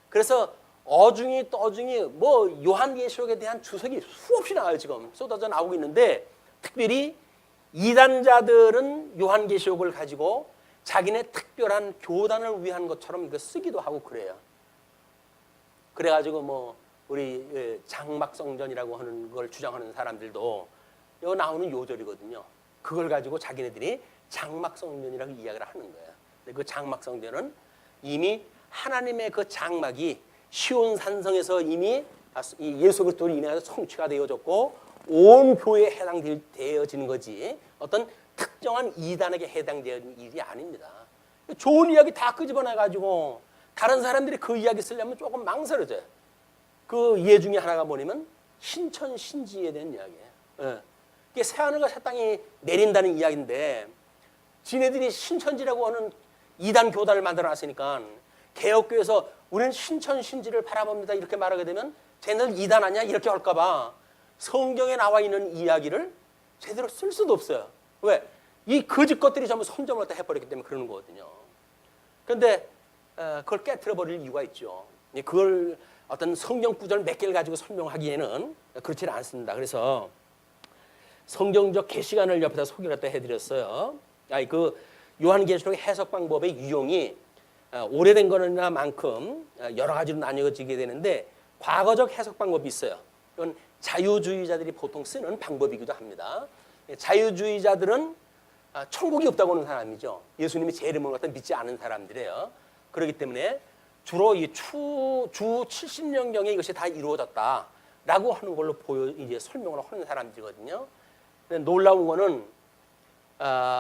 그래서 어중이 떠중이 뭐 요한계시록에 대한 주석이 수없이 나와요. 지금 쏟아져 나오고 있는데 특별히 이단자들은 요한계시록을 가지고 자기네 특별한 교단을 위한 것처럼 이거 쓰기도 하고 그래요. 그래가지고 뭐 우리 장막성전이라고 하는 걸 주장하는 사람들도 여기 나오는 요절이거든요. 그걸 가지고 자기네들이 장막성전이라고 이야기를 하는 거예요. 근데 그 장막성전은 이미 하나님의 그 장막이 시온 산성에서 이미 예수 그리스도로 인해서 성취가 되어졌고 온 교회에 해당되어지는 거지 어떤 특정한 이단에게 해당되는 일이 아닙니다. 좋은 이야기 다 끄집어내가지고 다른 사람들이 그 이야기 쓰려면 조금 망설여져요. 그 예 중에 하나가 뭐냐면 신천신지에 대한 이야기예요. 예. 이게 새하늘과 새 땅이 내린다는 이야기인데 지네들이 신천지라고 하는 이단 교단을 만들어놨으니까 개혁교에서 우리는 신천신지를 바라봅니다 이렇게 말하게 되면 쟤네들 이단 아니야 이렇게 할까 봐 성경에 나와 있는 이야기를 제대로 쓸 수도 없어요. 왜? 이 거짓 것들이 전부 선점을 다 해버렸기 때문에 그러는 거거든요. 그런데 그걸 깨트려버릴 이유가 있죠. 그걸 어떤 성경 구절 몇 개를 가지고 설명하기에는 그렇지 않습니다. 그래서 성경적 계시관을 옆에다 소개를 해드렸어요. 그 요한계시록 해석 방법의 유형이 오래된 거나 만큼 여러 가지로 나뉘어지게 되는데 과거적 해석 방법이 있어요. 이건 자유주의자들이 보통 쓰는 방법이기도 합니다. 자유주의자들은 천국이 없다고 하는 사람이죠. 예수님이 제 이름을 갖다 믿지 않은 사람들이에요. 그렇기 때문에 주로 이 주 70년경에 이것이 다 이루어졌다라고 하는 걸로 이제 설명을 하는 사람들이거든요. 근데 놀라운 거는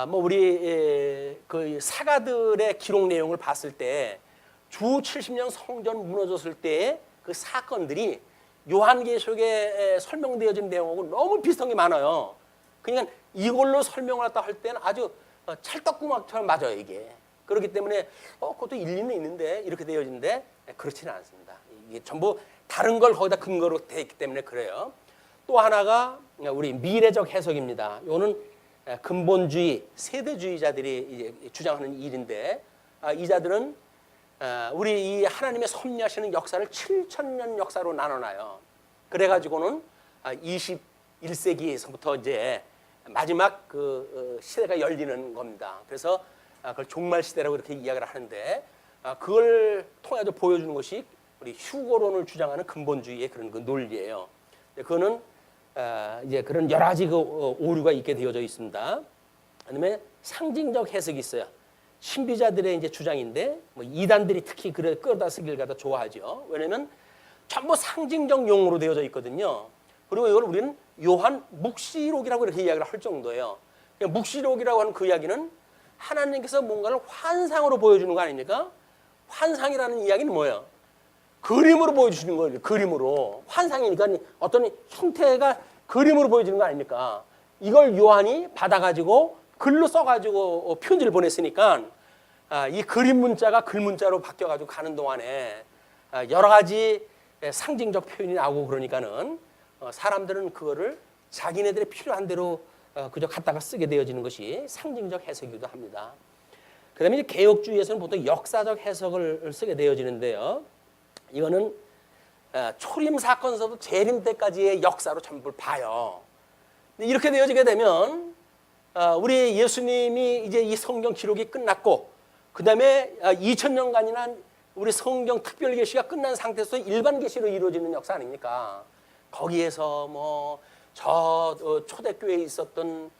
뭐 우리 그 사가들의 기록 내용을 봤을 때 주 70년 성전 무너졌을 때의 그 사건들이 요한계시록에 설명되어진 내용하고 너무 비슷한 게 많아요. 그러니까 이걸로 설명을 했다 할 때는 아주 찰떡구멍처럼 맞아요 이게. 그렇기 때문에 그것도 일리는 있는데 이렇게 되어지는데 그렇지는 않습니다. 이게 전부 다른 걸 거기다 근거로 돼 있기 때문에 그래요. 또 하나가 우리 미래적 해석입니다. 이거는 근본주의, 세대주의자들이 이제 주장하는 일인데 이 자들은 우리 이 하나님의 섭리하시는 역사를 7,000년 역사로 나눠놔요. 그래가지고는 21세기에서부터 이제 마지막 그 시대가 열리는 겁니다. 그래서 그걸 종말 시대라고 이렇게 이야기를 하는데 그걸 통해서 보여주는 것이 우리 휴거론을 주장하는 근본주의의 그런 그 논리예요. 그거는 이제 그런 여러 가지 그 오류가 있게 되어져 있습니다. 그다음에 상징적 해석이 있어요. 신비자들의 이제 주장인데 뭐 이단들이 특히 그래 끌어다 쓰기를 갖다 좋아하죠. 왜냐하면 전부 상징적 용어로 되어져 있거든요. 그리고 이걸 우리는 요한 묵시록이라고 이렇게 이야기를 할 정도예요. 묵시록이라고 하는 그 이야기는 하나님께서 뭔가를 환상으로 보여주는 거 아닙니까? 환상이라는 이야기는 뭐예요? 그림으로 보여주시는 거예요. 그림으로. 환상이니까 어떤 형태가 그림으로 보여지는 거 아닙니까? 이걸 요한이 받아가지고 글로 써가지고 편지를 보냈으니까 이 그림 문자가 글 문자로 바뀌어가지고 가는 동안에 여러 가지 상징적 표현이 나오고 그러니까는 사람들은 그거를 자기네들의 필요한 대로 그저 갖다가 쓰게 되어지는 것이 상징적 해석이기도 합니다. 그 다음에 개혁주의에서는 보통 역사적 해석을 쓰게 되어지는데요. 이거는 초림 사건서도 재림 때까지의 역사로 전부 봐요. 이렇게 되어지게 되면 우리 예수님이 이제 이 성경 기록이 끝났고 그 다음에 2000년간이나 우리 성경 특별 계시가 끝난 상태에서 일반 계시로 이루어지는 역사 아닙니까? 거기에서 뭐 저 초대교회에 있었던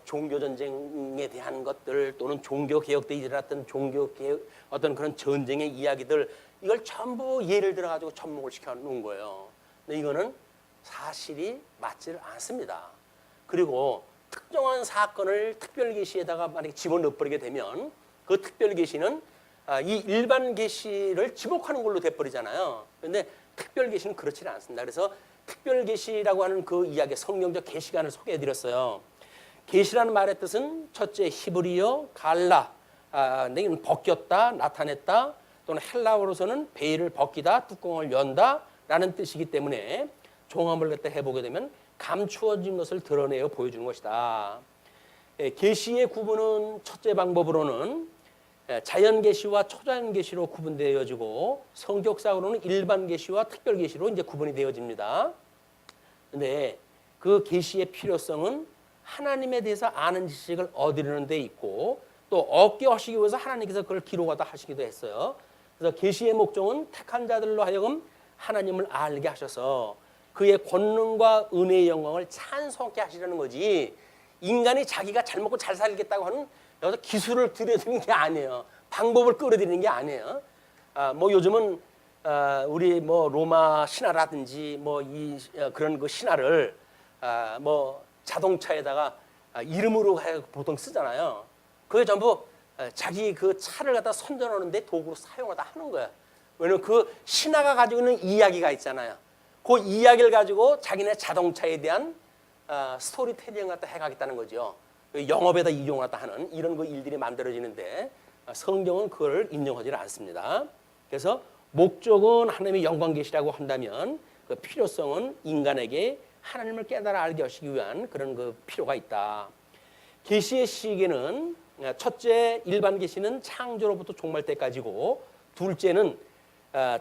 종교 전쟁에 대한 것들 또는 종교 개혁 때 일어났던 종교 개혁 어떤 그런 전쟁의 이야기들 이걸 전부 예를 들어 가지고 접목을 시켜 놓은 거예요. 근데 이거는 사실이 맞지를 않습니다. 그리고 특정한 사건을 특별 계시에다가 만약에 집어넣어 버리게 되면 그 특별 계시는 이 일반 계시를 지목하는 걸로 돼 버리잖아요. 그런데 특별 계시는 그렇지는 않습니다. 그래서 특별 계시라고 하는 그 이야기 성경적 계시관을 소개해 드렸어요. 계시라는 말의 뜻은 첫째 히브리어 갈라, 이건 벗겼다, 나타냈다, 또는 헬라어로서는 베일을 벗기다, 뚜껑을 연다라는 뜻이기 때문에 종합을 갖다 해보게 되면 감추어진 것을 드러내어 보여주는 것이다. 계시의 구분은 첫째 방법으로는 자연 계시와 초자연 계시로 구분되어지고 성격상으로는 일반 계시와 특별 계시로 이제 구분이 되어집니다. 근데 그 계시의 필요성은 하나님에 대해서 아는 지식을 얻으려는 데 있고 또 얻게 하시기 위해서 하나님께서 그걸 기록하다 하시기도 했어요. 그래서 계시의 목적은 택한 자들로 하여금 하나님을 알게 하셔서 그의 권능과 은혜의 영광을 찬송케 하시려는 거지 인간이 자기가 잘 먹고 잘 살겠다고 하는 여기서 기술을 들여드리는 게 아니에요. 방법을 끌어들이는 게 아니에요. 뭐 요즘은 우리 뭐 로마 신화라든지 뭐 그런 그 신화를 뭐 자동차에다가 이름으로 보통 쓰잖아요. 그게 전부 자기 그 차를 갖다 선전하는데 도구로 사용하다 하는 거야. 왜냐면 그 신화가 가지고 있는 이야기가 있잖아요. 그 이야기를 가지고 자기네 자동차에 대한 스토리텔링을 갖다 해가겠다는 거죠. 영업에다 이용을 갖다 하는 이런 그 일들이 만들어지는데 성경은 그걸 인정하지 않습니다. 그래서 목적은 하나님의 영광 계시라고 한다면 그 필요성은 인간에게 하나님을 깨달아 알게 하시기 위한 그런 그 필요가 있다. 계시의 시기는 첫째 일반 계시는 창조로부터 종말 때까지고 둘째는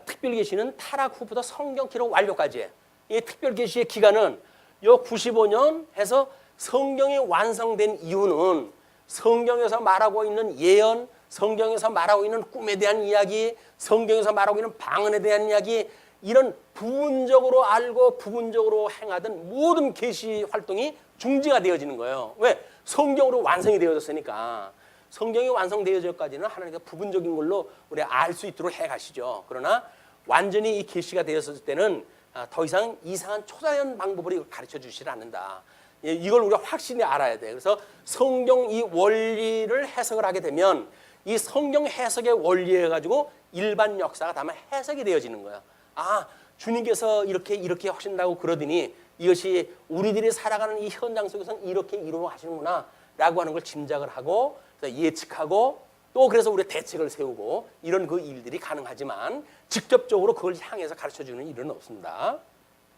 특별 계시는 타락 후부터 성경 기록 완료까지. 이 특별 계시의 기간은 요 95년 해서 성경이 완성된 이유는 성경에서 말하고 있는 예언, 성경에서 말하고 있는 꿈에 대한 이야기, 성경에서 말하고 있는 방언에 대한 이야기, 이런 부분적으로 알고 부분적으로 행하던 모든 계시 활동이 중지가 되어지는 거예요. 왜? 성경으로 완성이 되어졌으니까. 성경이 완성되어져까지는 하나님께서 부분적인 걸로 우리 알 수 있도록 해가시죠. 그러나 완전히 이 계시가 되었을 때는 더 이상 이상한 초자연 방법으로 가르쳐 주시지 않는다. 이걸 우리가 확실히 알아야 돼. 그래서 성경 이 원리를 해석을 하게 되면 이 성경 해석의 원리에 가지고 일반 역사가 다만 해석이 되어지는 거야. 아, 주님께서 이렇게 하신다고 그러더니 이것이 우리들이 살아가는 이 현장 속에서는 이렇게 이루어가시는구나 라고 하는 걸 짐작을 하고 예측하고 또 그래서 우리 대책을 세우고 이런 그 일들이 가능하지만 직접적으로 그걸 향해서 가르쳐주는 일은 없습니다.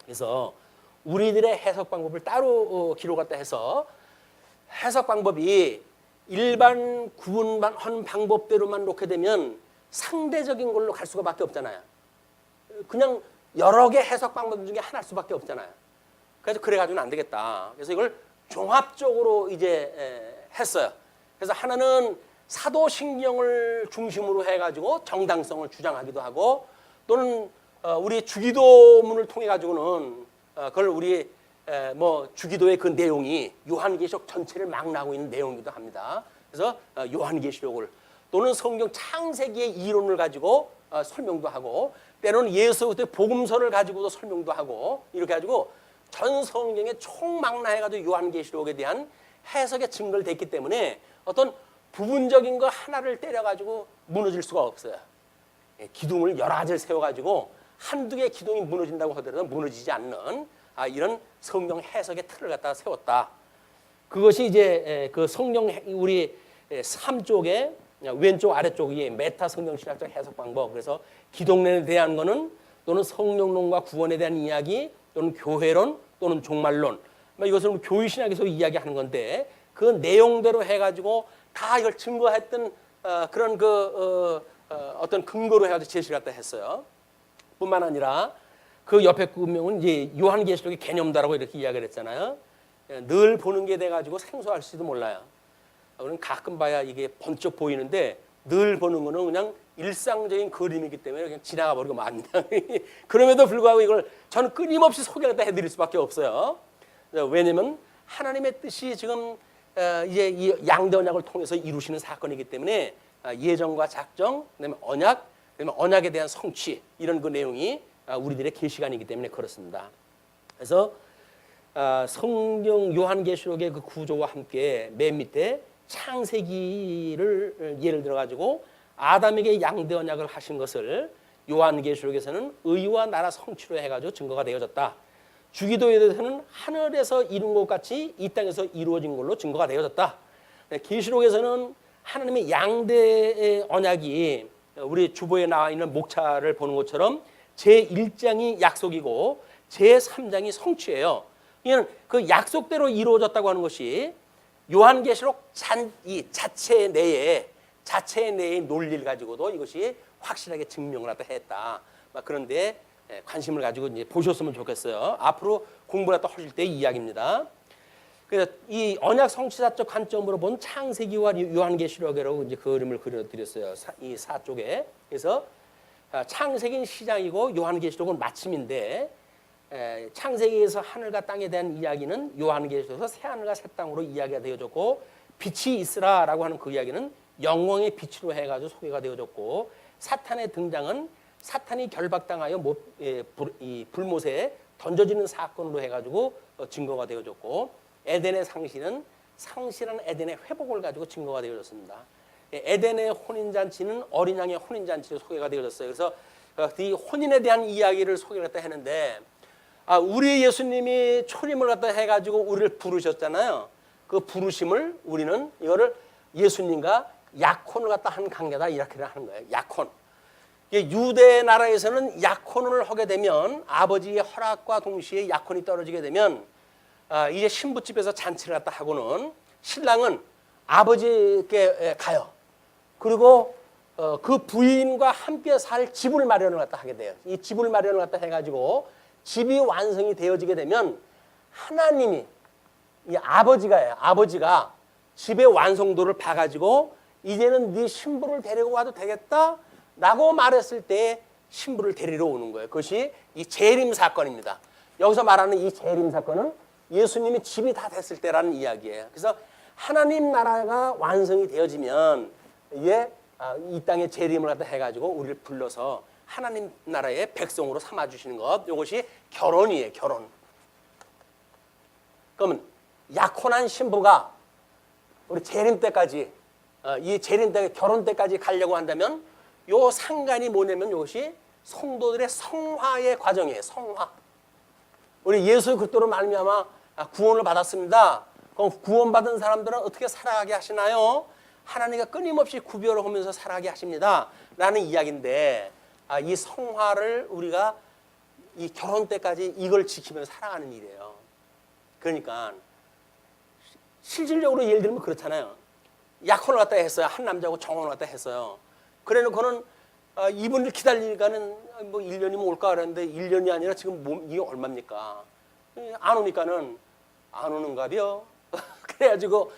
그래서 우리들의 해석 방법을 따로 기록했다 해서 해석 방법이 일반 구분한 방법대로만 놓게 되면 상대적인 걸로 갈 수가 밖에 없잖아요. 그냥 여러 개 해석 방법 중에 하나일 수밖에 없잖아요. 그래서 그래가지고는 안 되겠다. 그래서 이걸 종합적으로 이제 했어요. 그래서 하나는 사도신경을 중심으로 해가지고 정당성을 주장하기도 하고 또는 우리 주기도문을 통해 가지고는 그걸 우리 뭐 주기도의 그 내용이 요한계시록 전체를 망라하고 있는 내용이기도 합니다. 그래서 요한계시록을 또는 성경 창세기의 이론을 가지고 설명도 하고 때로는 예수 그리스도의 복음서를 가지고도 설명도 하고 이렇게 가지고 전 성경에 총망라해가지고 요한계시록에 대한 해석의 증거를 댔기 때문에 어떤 부분적인 거 하나를 때려가지고 무너질 수가 없어요. 기둥을 여러 가지를 세워가지고 한두 개의 기둥이 무너진다고 하더라도 무너지지 않는 이런 성경 해석의 틀을 갖다가 세웠다. 그것이 이제 그 성경 우리 3쪽에 왼쪽 아래쪽이 메타 성경신학적 해석 방법. 그래서 기독론에 대한 거는 또는 성령론과 구원에 대한 이야기 또는 교회론 또는 종말론. 이것은 교회신학에서 이야기하는 건데 그 내용대로 해가지고 다 이걸 증거했던 그런 어떤 근거로 해가지고 제시를 갖다 했어요. 뿐만 아니라 그 옆에 구명은 이제 요한계시록의 개념다라고 이렇게 이야기를 했잖아요. 늘 보는 게 돼가지고 생소할지도 몰라요. 우리는 가끔 봐야 이게 번쩍 보이는데 늘 보는 거는 그냥 일상적인 그림이기 때문에 그냥 지나가 버리고 맙니다. 그럼에도 불구하고 이걸 저는 끊임없이 소개를 해드릴 수밖에 없어요. 왜냐면 하나님의 뜻이 지금 이제 이 양대 언약을 통해서 이루시는 사건이기 때문에 예정과 작정, 그다음에 언약, 그다음에 언약에 대한 성취 이런 그 내용이 우리들의 계시관이기 때문에 그렇습니다. 그래서 성경 요한계시록의 그 구조와 함께 맨 밑에 창세기를 예를 들어 가지고 아담에게 양대 언약을 하신 것을 요한계시록에서는 의와 나라 성취로 해가지고 증거가 되어졌다. 주기도에 대해서는 하늘에서 이룬 것 같이 이 땅에서 이루어진 걸로 증거가 되어졌다. 계시록에서는 하나님의 양대의 언약이 우리 주보에 나와 있는 목차를 보는 것처럼 제1장이 약속이고 제3장이 성취예요. 이는 그 약속대로 이루어졌다고 하는 것이 요한계시록 이 자체 내에 논리를 가지고도 이것이 확실하게 증명을 하다 했다. 그런데 관심을 가지고 이제 보셨으면 좋겠어요. 앞으로 공부를 하다 하실 때 이야기입니다. 그래서 이 언약 성취사적 관점으로 본 창세기와 요한계시록이라고 이제 그림을 그려드렸어요. 이 4쪽에. 그래서 창세기는 시작이고 요한계시록은 마침인데 창세기에서 하늘과 땅에 대한 이야기는 요한계시록에서 새 하늘과 새 땅으로 이야기가 되어졌고 빛이 있으라라고 하는 그 이야기는 영광의 빛으로 해가지고 소개가 되어졌고 사탄의 등장은 사탄이 결박당하여 이 불못에 던져지는 사건으로 해가지고 증거가 되어졌고 에덴의 상실은 상실한 에덴의 회복을 가지고 증거가 되어졌습니다. 에덴의 혼인잔치는 어린 양의 혼인잔치로 소개가 되어졌어요. 그래서 이 혼인에 대한 이야기를 소개를 했다 했는데 우리 예수님이 초림을 갖다 해가지고 우리를 부르셨잖아요. 그 부르심을 우리는 이거를 예수님과 약혼을 갖다 한 관계다 이렇게 하는 거예요. 약혼. 유대 나라에서는 약혼을 하게 되면 아버지의 허락과 동시에 약혼이 떨어지게 되면 이제 신부집에서 잔치를 갖다 하고는 신랑은 아버지께 가요. 그리고 그 부인과 함께 살 집을 마련을 갖다 하게 돼요. 이 집을 마련을 갖다 해가지고 집이 완성이 되어지게 되면 하나님이 이 아버지가 집의 완성도를 봐가지고 이제는 네 신부를 데리고 와도 되겠다라고 말했을 때 신부를 데리러 오는 거예요. 그것이 이 재림 사건입니다. 여기서 말하는 이 재림 사건은 예수님이 집이 다 됐을 때라는 이야기예요. 그래서 하나님 나라가 완성이 되어지면 이 땅에 재림을 갖다 해가지고 우리를 불러서 하나님 나라의 백성으로 삼아주시는 것, 이것이 결혼이에요. 결혼. 그러면 약혼한 신부가 우리 재림 때까지 이 재림 때 결혼 때까지 가려고 한다면 요 상관이 뭐냐면 이것이 성도들의 성화의 과정이에요. 성화. 우리 예수 그리스도로 말미암아 구원을 받았습니다. 그럼 구원받은 사람들은 어떻게 살아가게 하시나요? 하나님과 끊임없이 구별을 하면서 살아가게 하십니다. 라는 이야기인데 이 성화를 우리가 이 결혼 때까지 이걸 지키면서 살아가는 일이에요. 그러니까 실질적으로 예를 들면 그렇잖아요. 약혼을 갖다 했어요. 한 남자하고 정혼을 갖다 했어요. 그래 놓고는 이분을 기다리니까는 뭐 1년이면 올까 그랬는데 1년이 아니라 지금 이게 얼마입니까? 안 오니까는 안 오는가벼. 그래가지고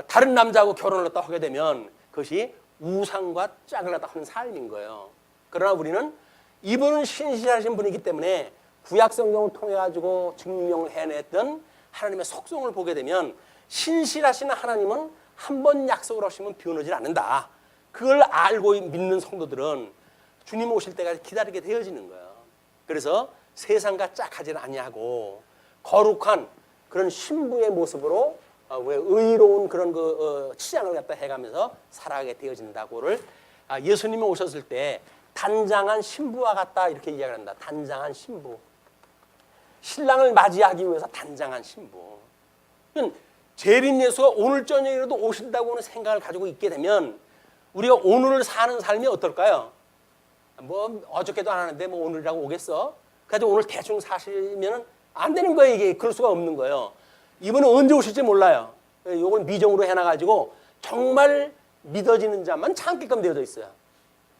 다른 남자하고 결혼을 갖다 하게 되면 그것이 우상과 짝을 갖다 하는 삶인 거예요. 그러나 우리는 이분은 신실하신 분이기 때문에 구약 성경을 통해 가지고 증명을 해냈던 하나님의 속성을 보게 되면 신실하신 하나님은 한 번 약속을 하시면 변하지 않는다. 그걸 알고 믿는 성도들은 주님 오실 때까지 기다리게 되어지는 거예요. 그래서 세상과 짝하지 아니하고 거룩한 그런 신부의 모습으로 의로운 그런 치장을 갖다 해가면서 살아가게 되어진다고를 예수님이 오셨을 때 단장한 신부와 같다 이렇게 이야기를 한다. 단장한 신부. 신랑을 맞이하기 위해서 단장한 신부. 재림 예수가 오늘 저녁이라도 오신다고는 생각을 가지고 있게 되면 우리가 오늘을 사는 삶이 어떨까요? 뭐 어저께도 안 하는데 뭐 오늘이라고 오겠어? 가지고 오늘 대충 사시면은 안 되는 거예요. 이게 그럴 수가 없는 거예요. 이분은 언제 오실지 몰라요. 이걸 미정으로 해놔가지고 정말 믿어지는 자만 참게끔 되어져 있어요.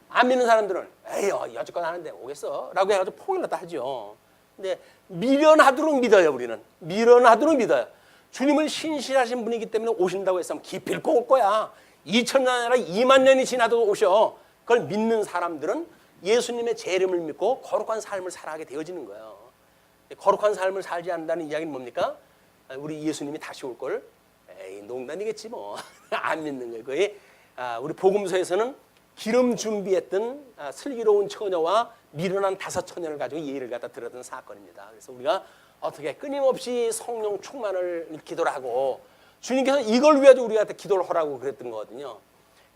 안 믿는 사람들은 에이 여지껏 하는데 오겠어? 라고 해가지고 포기를 다 하죠. 근데 미련하도록 믿어요. 우리는 미련하도록 믿어요. 주님은 신실하신 분이기 때문에 오신다고 했으면 기필코 올 거야. 2000년 아니라 2만 년이 지나도 오셔. 그걸 믿는 사람들은 예수님의 재림을 믿고 거룩한 삶을 살아가게 되어지는 거예요. 거룩한 삶을 살지 않는다는 이야기는 뭡니까? 우리 예수님이 다시 올 걸 에이 농담이겠지 뭐. 안 믿는 거예요. 거의 우리 복음서에서는 기름 준비했던 슬기로운 처녀와 미련한 5처녀를 가지고 예를 갖다 들었던 사건입니다. 그래서 우리가 어떻게 끊임없이 성령 충만을 기도를 하고 주님께서 이걸 위해 우리가 기도를 하라고 그랬던 거거든요.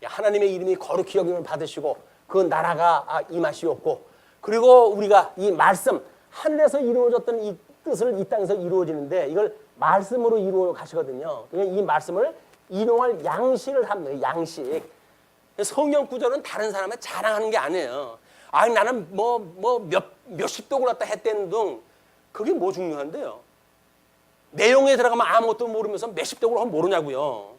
하나님의 이름이 거룩히 여김을 받으시고 그 나라가 임하시옵고 그리고 우리가 이 말씀 하늘에서 이루어졌던 이 뜻을 이 땅에서 이루어지는데 이걸 말씀으로 이루어 가시거든요. 이 말씀을 인용할 양식을 합니다. 양식. 성경 구절은 다른 사람의 자랑하는 게 아니에요. 아니 나는 몇십 독을 갖다 했다는 등 그게 뭐 중요한데요. 내용에 들어가면 아무것도 모르면서 몇십 독을 하면 모르냐고요.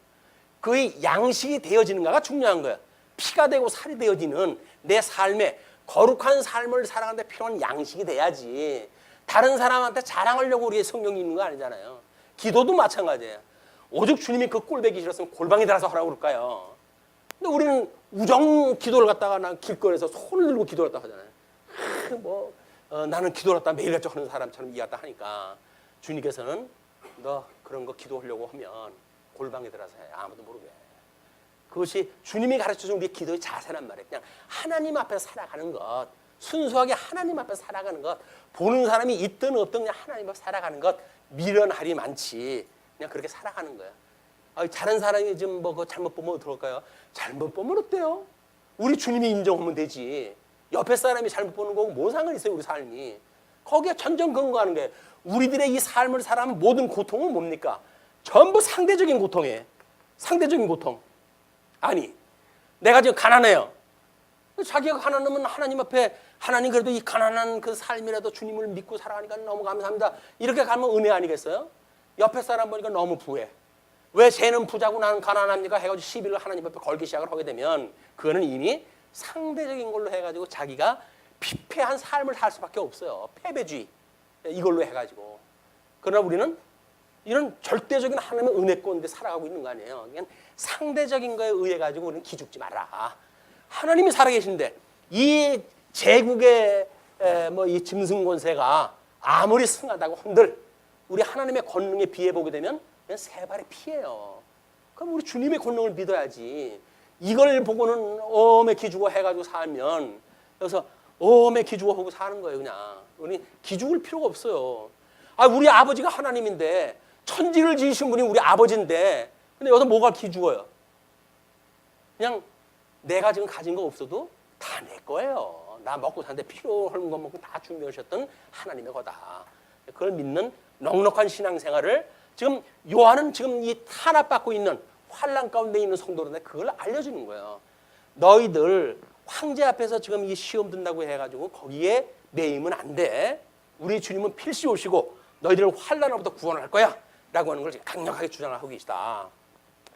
그 양식이 되어지는가가 중요한 거예요. 피가 되고 살이 되어지는 내 삶에 거룩한 삶을 살아가는 데 필요한 양식이 돼야지. 다른 사람한테 자랑하려고 우리의 성경이 있는 거 아니잖아요. 기도도 마찬가지예요. 오죽 주님이 그 꼴배기 싫었으면 골방에 들어가서 하라고 그럴까요? 근데 우리는 우정 기도를 갖다가 난 길거리에서 손을 들고 기도를 갖다 하잖아요. 나는 기도를 갖다 매일 같이 하는 사람처럼 이해했다 하니까 주님께서는 너 그런 거 기도하려고 하면 골방에 들어가서 해. 아무도 모르게. 그것이 주님이 가르쳐준 우리의 기도의 자세란 말이에요. 그냥 하나님 앞에 살아가는 것. 순수하게 하나님 앞에 살아가는 것. 보는 사람이 있든 없든 그냥 하나님 앞에 살아가는 것. 미련할이 많지. 그냥 그렇게 살아가는 거예요. 다른 사람이 좀 뭐 잘못 보면 어떨까요? 잘못 보면 어때요? 우리 주님이 인정하면 되지. 옆에 사람이 잘못 보는 거고 뭔 상관이 있어요, 우리 삶이. 거기에 전전 근거하는 거예요. 우리들의 이 삶을 살아가는 모든 고통은 뭡니까? 전부 상대적인 고통이에요. 상대적인 고통. 아니, 내가 지금 가난해요. 자기가 가난하면 하나님 앞에 하나님 그래도 이 가난한 그 삶이라도 주님을 믿고 살아가니까 너무 감사합니다. 이렇게 가면 은혜 아니겠어요? 옆에 사람 보니까 너무 부해. 왜 쟤는 부자고 나는 가난합니까? 해가지고 시비를 하나님 앞에 걸기 시작을 하게 되면 그거는 이미 상대적인 걸로 해가지고 자기가 피폐한 삶을 살 수밖에 없어요. 패배주의 이걸로 해가지고. 그러나 우리는 이런 절대적인 하나님의 은혜권인데 살아가고 있는 거 아니에요. 그냥 상대적인 거에 의해 가지고 우리는 기죽지 마라. 하나님이 살아계신데 이 제국의 뭐 이 짐승 권세가 아무리 승하다고 한들 우리 하나님의 권능에 비해 보게 되면 그냥 세 발의 피예요. 그럼 우리 주님의 권능을 믿어야지. 이걸 보고는 엄에 기죽어 해가지고 살면 여기서 엄에 기죽어 하고 사는 거예요. 그냥 우리 기죽을 필요가 없어요. 아, 우리 아버지가 하나님인데 천지를 지으신 분이 우리 아버지인데 근데 여기서 뭐가 기죽어요? 그냥 내가 지금 가진 거 없어도 다 내 거예요. 나 먹고 사는데 필요한 것만큼 다 준비하셨던 하나님의 거다. 그걸 믿는 넉넉한 신앙생활을 지금 요한은 지금 이 탄압받고 있는 환난 가운데 있는 성도들한테 그걸 알려주는 거예요. 너희들 황제 앞에서 지금 이 시험 든다고 해가지고 거기에 매이면 안 돼. 우리 주님은 필시 오시고 너희들을 환난으로부터 구원할 거야. 라고 하는 걸 지금 강력하게 주장하고 계시다.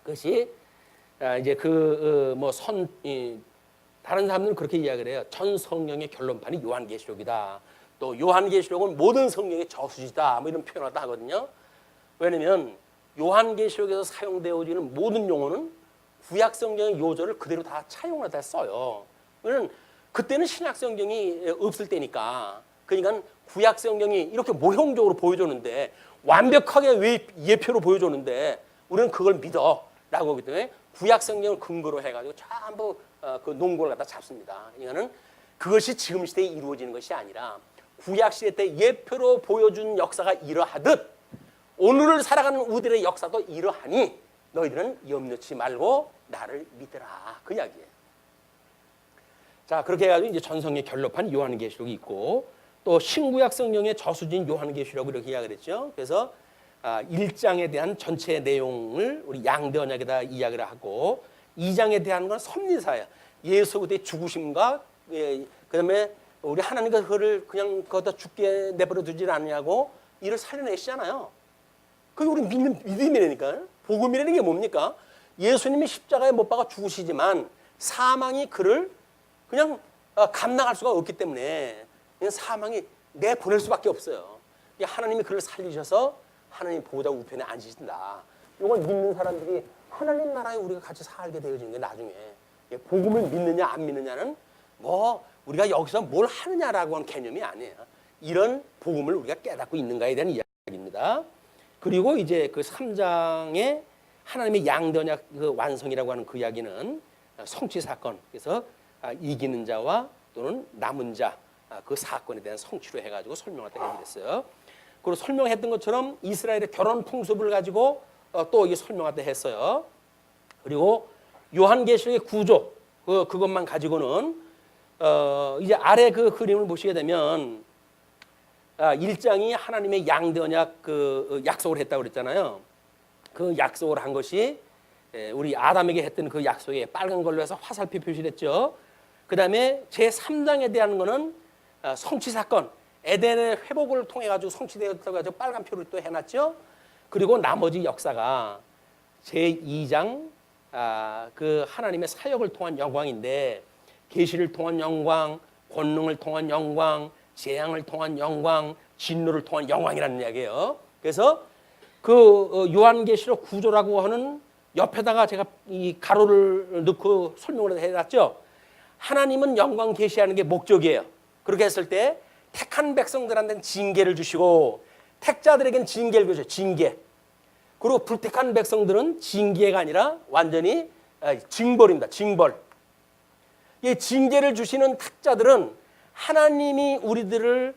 그것이 이제 다른 사람들은 그렇게 이야기를 해요. 전 성경의 결론판이 요한계시록이다. 또 요한계시록은 모든 성경의 저수지다. 뭐 이런 표현을 하거든요. 왜냐면 요한계시록에서 사용되어지는 모든 용어는 구약 성경의 요절을 그대로 다 차용을 다 써요. 왜냐면 그때는 신약 성경이 없을 때니까. 그러니까 구약 성경이 이렇게 모형적으로 보여줬는데 완벽하게 예표로 보여줬는데 우리는 그걸 믿어 라고 하기 때문에 구약 성경을 근거로 해가지고 전부 그 농구를 갖다 잡습니다. 이거는 그것이 지금 시대에 이루어지는 것이 아니라 구약 시대 때 예표로 보여준 역사가 이러하듯 오늘을 살아가는 우리들의 역사도 이러하니 너희들은 염려치 말고 나를 믿으라. 그 이야기예요. 자, 그렇게 해가지고 이제 전성의 결론판 요한계시록이 있고 또 신구약 성경의 저수지인 요한계시록을 이렇게 이야기를 했죠. 그래서 1장에 대한 전체 내용을 우리 양대 언약에다 이야기를 하고 2장에 대한 건 섭리사예요. 예수 그리스도의 죽으심과 그다음에 우리 하나님께서 그를 그냥 거기다 죽게 내버려 두질 않냐고 이를 살려내시잖아요. 그게 우리 믿는 믿음이라니까요. 복음이라는 게 뭡니까? 예수님이 십자가에 못 박아 죽으시지만 사망이 그를 그냥 감당할 수가 없기 때문에 사망이 내보낼 수밖에 없어요. 하나님이 그를 살리셔서 하나님 보호자 우편에 앉으신다. 이걸 믿는 사람들이 하나님 나라에 우리가 같이 살게 되어지는 게 나중에 복음을 믿느냐 안 믿느냐는 뭐 우리가 여기서 뭘 하느냐라고 하는 개념이 아니에요. 이런 복음을 우리가 깨닫고 있는가에 대한 이야기입니다. 그리고 이제 그 3장에 하나님의 양대 언약 그 완성이라고 하는 그 이야기는 성취 사건. 그래서 이기는 자와 또는 남은 자 그 사건에 대한 성취로 해가지고 설명할 때가 됐어요. 그리고 설명했던 것처럼 이스라엘의 결혼 풍습을 가지고 또 이게 설명할 때 했어요. 그리고 요한계시록의 구조 그것만 가지고는 이제 아래 그 그림을 보시게 되면 1장이 하나님의 양대 언약 그 약속을 했다고 그랬잖아요. 그 약속을 한 것이 우리 아담에게 했던 그 약속에 빨간 걸로 해서 화살표 표시를 했죠. 그 다음에 제3장에 대한 거는 성취 사건, 에덴의 회복을 통해 가지고 성취되었다고 해서 빨간 표를 또 해놨죠. 그리고 나머지 역사가 제2장 그 하나님의 사역을 통한 영광인데 계시를 통한 영광, 권능을 통한 영광, 재앙을 통한 영광, 진노를 통한 영광이라는 이야기예요. 그래서 그 요한계시록 구조라고 하는 옆에다가 제가 이 가로를 넣고 설명을 해놨죠. 하나님은 영광 계시하는 게 목적이에요. 그렇게 했을 때 택한 백성들한테는 징계를 주시고 택자들에게는 징계를 주셔요. 징계. 그리고 불택한 백성들은 징계가 아니라 완전히 징벌입니다. 징벌. 이 징계를 주시는 택자들은 하나님이 우리들을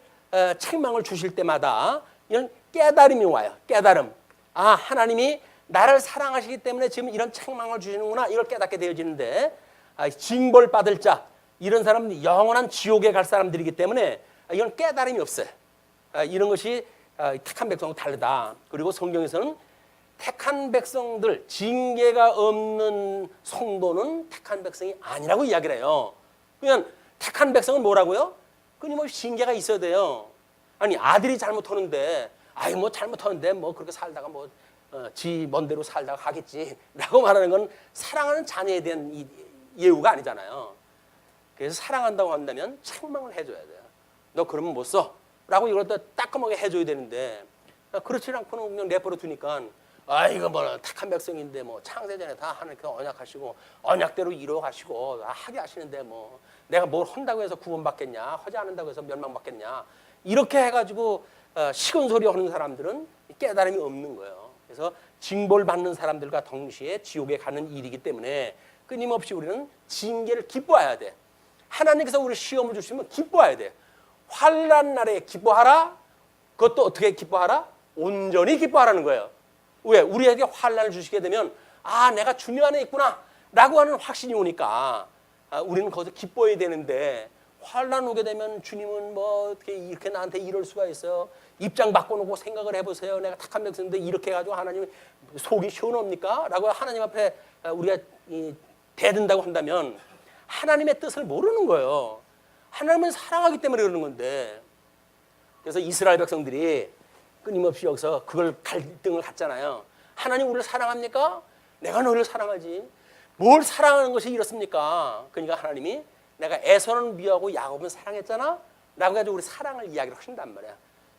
책망을 주실 때마다 이런 깨달음이 와요. 깨달음. 아, 하나님이 나를 사랑하시기 때문에 지금 이런 책망을 주시는구나. 이걸 깨닫게 되어지는데 징벌 받을 자 이런 사람은 영원한 지옥에 갈 사람들이기 때문에 이건 깨달음이 없어요. 이런 것이 택한 백성과 다르다. 그리고 성경에서는 택한 백성들, 징계가 없는 성도는 택한 백성이 아니라고 이야기를 해요. 그냥 택한 백성은 뭐라고요? 끊임없이 징계가 있어야 돼요. 아니 아들이 잘못하는데 아이 뭐 잘못하는데 뭐 그렇게 살다가 뭐 지 먼대로 살다가 가겠지라고 말하는 건 사랑하는 자녀에 대한 예우가 아니잖아요. 그래서 사랑한다고 한다면 책망을 해줘야 돼요. 너 그러면 못 써. 라고 이걸 또 따끔하게 해줘야 되는데 그렇지 않고는 그냥 내버려 두니까 이거 뭐 택한 백성인데 뭐 창세전에 다 하나님께 언약하시고 언약대로 이루어가시고 하게 하시는데 뭐 내가 뭘 한다고 해서 구원받겠냐 하지 않는다고 해서 멸망받겠냐 이렇게 해가지고 시건소리 하는 사람들은 깨달음이 없는 거예요. 그래서 징벌 받는 사람들과 동시에 지옥에 가는 일이기 때문에 끊임없이 우리는 징계를 기뻐해야 돼. 하나님께서 우리 시험을 주시면 기뻐해야 돼. 환난 날에 기뻐하라. 그것도 어떻게 기뻐하라? 온전히 기뻐하라는 거예요. 왜? 우리에게 환난을 주시게 되면 내가 주님 안에 있구나 라고 하는 확신이 오니까 우리는 거기서 기뻐해야 되는데 환난 오게 되면 주님은 뭐 어떻게 이렇게 나한테 이럴 수가 있어요. 입장 바꿔놓고 생각을 해보세요. 내가 택한 백성인데 이렇게 해가지고 하나님 속이 시원합니까? 라고 하나님 앞에 우리가 대든다고 한다면 하나님의 뜻을 모르는 거예요. 하나님은 사랑하기 때문에 그러는 건데. 그래서 이스라엘 백성들이 끊임없이 여기서 그걸 갈등을 갖잖아요. 하나님 우리를 사랑합니까? 내가 너를 사랑하지. 뭘 사랑하는 것이 이렇습니까? 그러니까 하나님이 내가 에서는 미워하고 야곱은 사랑했잖아? 라고 해가지고 우리 사랑을 이야기를 하신단 말이야.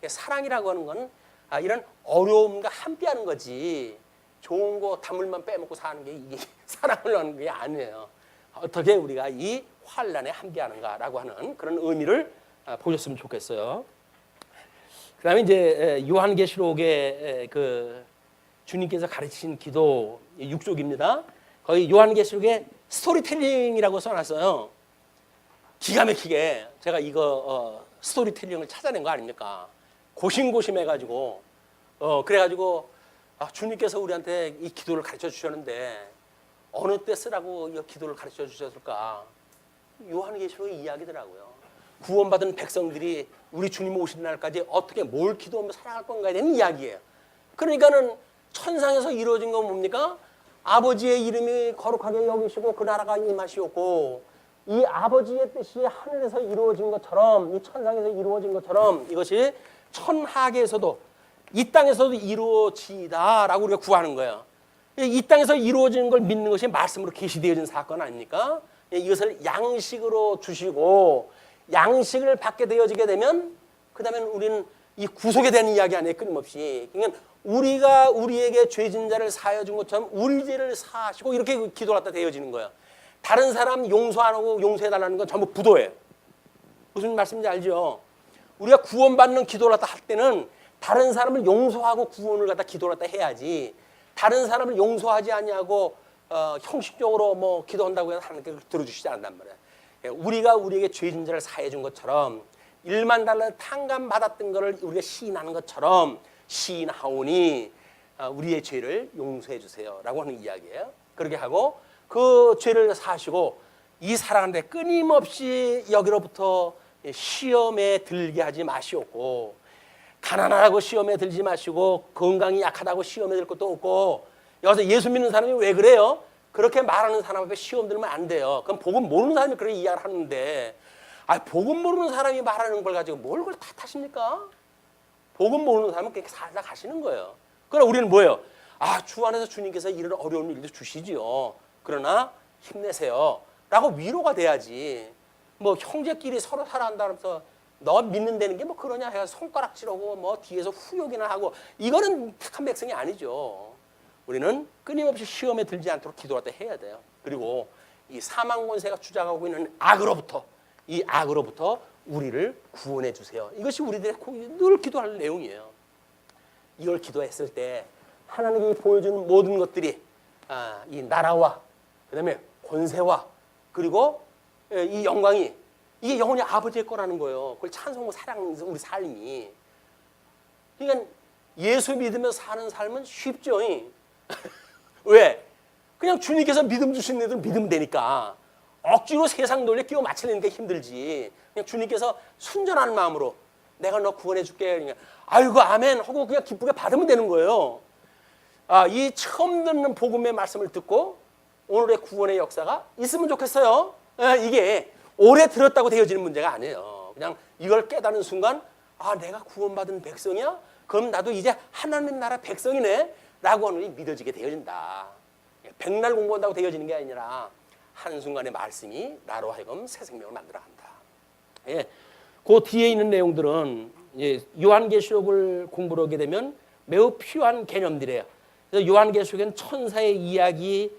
사랑이라고 하는 건 이런 어려움과 함께하는 거지. 좋은 거 단물만 빼먹고 사는 게 이게 사랑을 하는 게 아니에요. 어떻게 우리가 이 환난에 함께하는가라고 하는 그런 의미를 보셨으면 좋겠어요. 그다음에 이제 요한계시록의 그 주님께서 가르치신 기도 6쪽입니다. 거기 요한계시록에 스토리텔링이라고 써놨어요. 기가 막히게 제가 이거 스토리텔링을 찾아낸 거 아닙니까? 고심고심해가지고 그래가지고 주님께서 우리한테 이 기도를 가르쳐 주셨는데 어느 때 쓰라고 이 기도를 가르쳐 주셨을까? 요한계시록의 이야기더라고요. 구원받은 백성들이 우리 주님 오신 날까지 어떻게 뭘 기도하며 살아갈 건가에 대한 이야기예요. 그러니까는 천상에서 이루어진 건 뭡니까? 아버지의 이름이 거룩하게 여기시고 그 나라가 임하시옵고 이 아버지의 뜻이 하늘에서 이루어진 것처럼 이 천상에서 이루어진 것처럼 이것이 천하계에서도 이 땅에서도 이루어지다라고 우리가 구하는 거예요. 이 땅에서 이루어지는 걸 믿는 것이 말씀으로 계시되어진 사건 아닙니까? 이것을 양식으로 주시고 양식을 받게 되어지게 되면 그 다음에 우리는 이 구속에 대한 이야기 아니에요. 끊임없이. 그러니까 우리가 우리에게 죄진 자를 사하여 준 것처럼 우리 죄를 사하시고 이렇게 기도를 갖다 되어지는 거예요. 다른 사람 용서 안 하고 용서해달라는 건 전부 부도예요. 무슨 말씀인지 알죠? 우리가 구원받는 기도를 갖다 할 때는 다른 사람을 용서하고 구원을 갖다 기도를 갖다 해야지 다른 사람을 용서하지 아니하고 형식적으로 뭐 기도한다고 해서 하나님께 들어주시지 않는단 말이에요. 우리가 우리에게 죄진 자를 사해 준 것처럼 1만 달러 탕감 받았던 것을 우리가 시인하는 것처럼 시인하오니 우리의 죄를 용서해 주세요 라고 하는 이야기예요. 그렇게 하고 그 죄를 사시고 이 사랑하는데 끊임없이 여기로부터 시험에 들게 하지 마시옵고 가난하다고 시험에 들지 마시고 건강이 약하다고 시험에 들 것도 없고 여기서 예수 믿는 사람이 왜 그래요? 그렇게 말하는 사람 앞에 시험 들면 안 돼요. 그럼 복음 모르는 사람이 그렇게 이야기를 하는데 복음 모르는 사람이 말하는 걸 가지고 뭘 그걸 탓하십니까? 복음 모르는 사람은 그렇게 살다 가시는 거예요. 그러나 우리는 뭐예요? 주 안에서 주님께서 이런 어려운 일도 주시지요. 그러나 힘내세요 라고 위로가 돼야지 뭐 형제끼리 서로 살아간다면서 너 믿는다는 게 뭐 그러냐 해서 손가락질하고 뭐 뒤에서 후욕이나 하고 이거는 택한 백성이 아니죠. 우리는 끊임없이 시험에 들지 않도록 기도할 때 해야 돼요. 그리고 이 사망 권세가 주장하고 있는 이 악으로부터 우리를 구원해 주세요. 이것이 우리들의 늘 기도할 내용이에요. 이걸 기도했을 때 하나님이 보여주는 모든 것들이 이 나라와 그다음에 권세와 그리고 이 영광이 이게 영원히 아버지의 거라는 거예요. 그걸 찬송하고 사랑하는 우리 삶이. 그러니까 예수 믿으면서 사는 삶은 쉽죠. 왜? 그냥 주님께서 믿음 주신 애들 믿으면 되니까. 억지로 세상 논리에 끼워 맞추려는 게 힘들지. 그냥 주님께서 순전한 마음으로 내가 너 구원해 줄게. 그러니까 아이고 아멘 하고 그냥 기쁘게 받으면 되는 거예요. 이 처음 듣는 복음의 말씀을 듣고 오늘의 구원의 역사가 있으면 좋겠어요. 이게 오래 들었다고 되어지는 문제가 아니에요. 그냥 이걸 깨닫는 순간 내가 구원받은 백성이야? 그럼 나도 이제 하나님 나라 백성이네 라고 하는 게 믿어지게 되어진다. 백날 공부한다고 되어지는 게 아니라 한순간의 말씀이 나로 하여금 새 생명을 만들어간다. 그 뒤에 있는 내용들은 요한계시록을 공부를 하게 되면 매우 필요한 개념들이에요. 그래서 요한계시록엔 천사의 이야기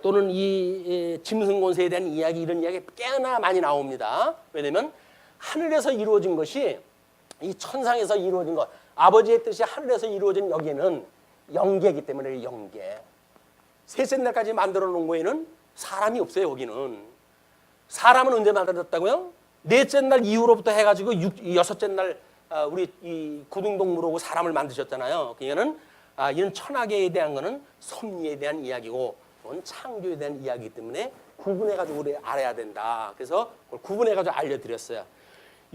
또는 이 짐승권세에 대한 이야기, 이런 이야기 꽤나 많이 나옵니다. 왜냐하면 하늘에서 이루어진 것이 이 천상에서 이루어진 것, 아버지의 뜻이 하늘에서 이루어진 여기에는 영계이기 때문에 영계. 셋째 날까지 만들어 놓은 거에는 사람이 없어요. 여기는 사람은 언제 만들었다고요? 넷째 날 이후로부터 해가지고 여섯째 날 우리 이 구둥동물하고 사람을 만드셨잖아요. 그러니까는 이런 천하계에 대한 거는 섭리에 대한 이야기고 그건 창조에 대한 이야기이기 때문에 구분해가지고 우리 알아야 된다. 그래서 그걸 구분해가지고 알려드렸어요.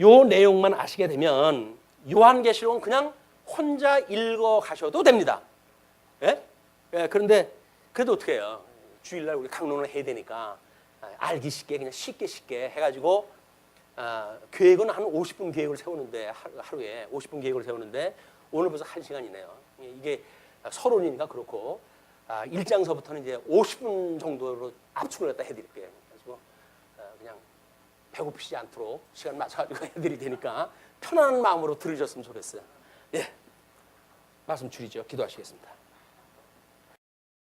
요 내용만 아시게 되면 요한계시록은 그냥 혼자 읽어 가셔도 됩니다. 그런데 그래도 어떻게 해요? 주일날 우리 강론을 해야 되니까 알기 쉽게 그냥 쉽게 해가지고 계획은 한 50분 계획을 세우는데 하루에 50분 계획을 세우는데 오늘 벌써 1시간이네요. 이게 서론이니까 그렇고 1장서부터는 이제 50분 정도로 압축을 갖다 해드릴게요. 그래서 그냥 배고프지 않도록 시간 맞춰가지고 해드릴 테니까 편안한 마음으로 들으셨으면 좋겠어요. 말씀 줄이죠. 기도하시겠습니다.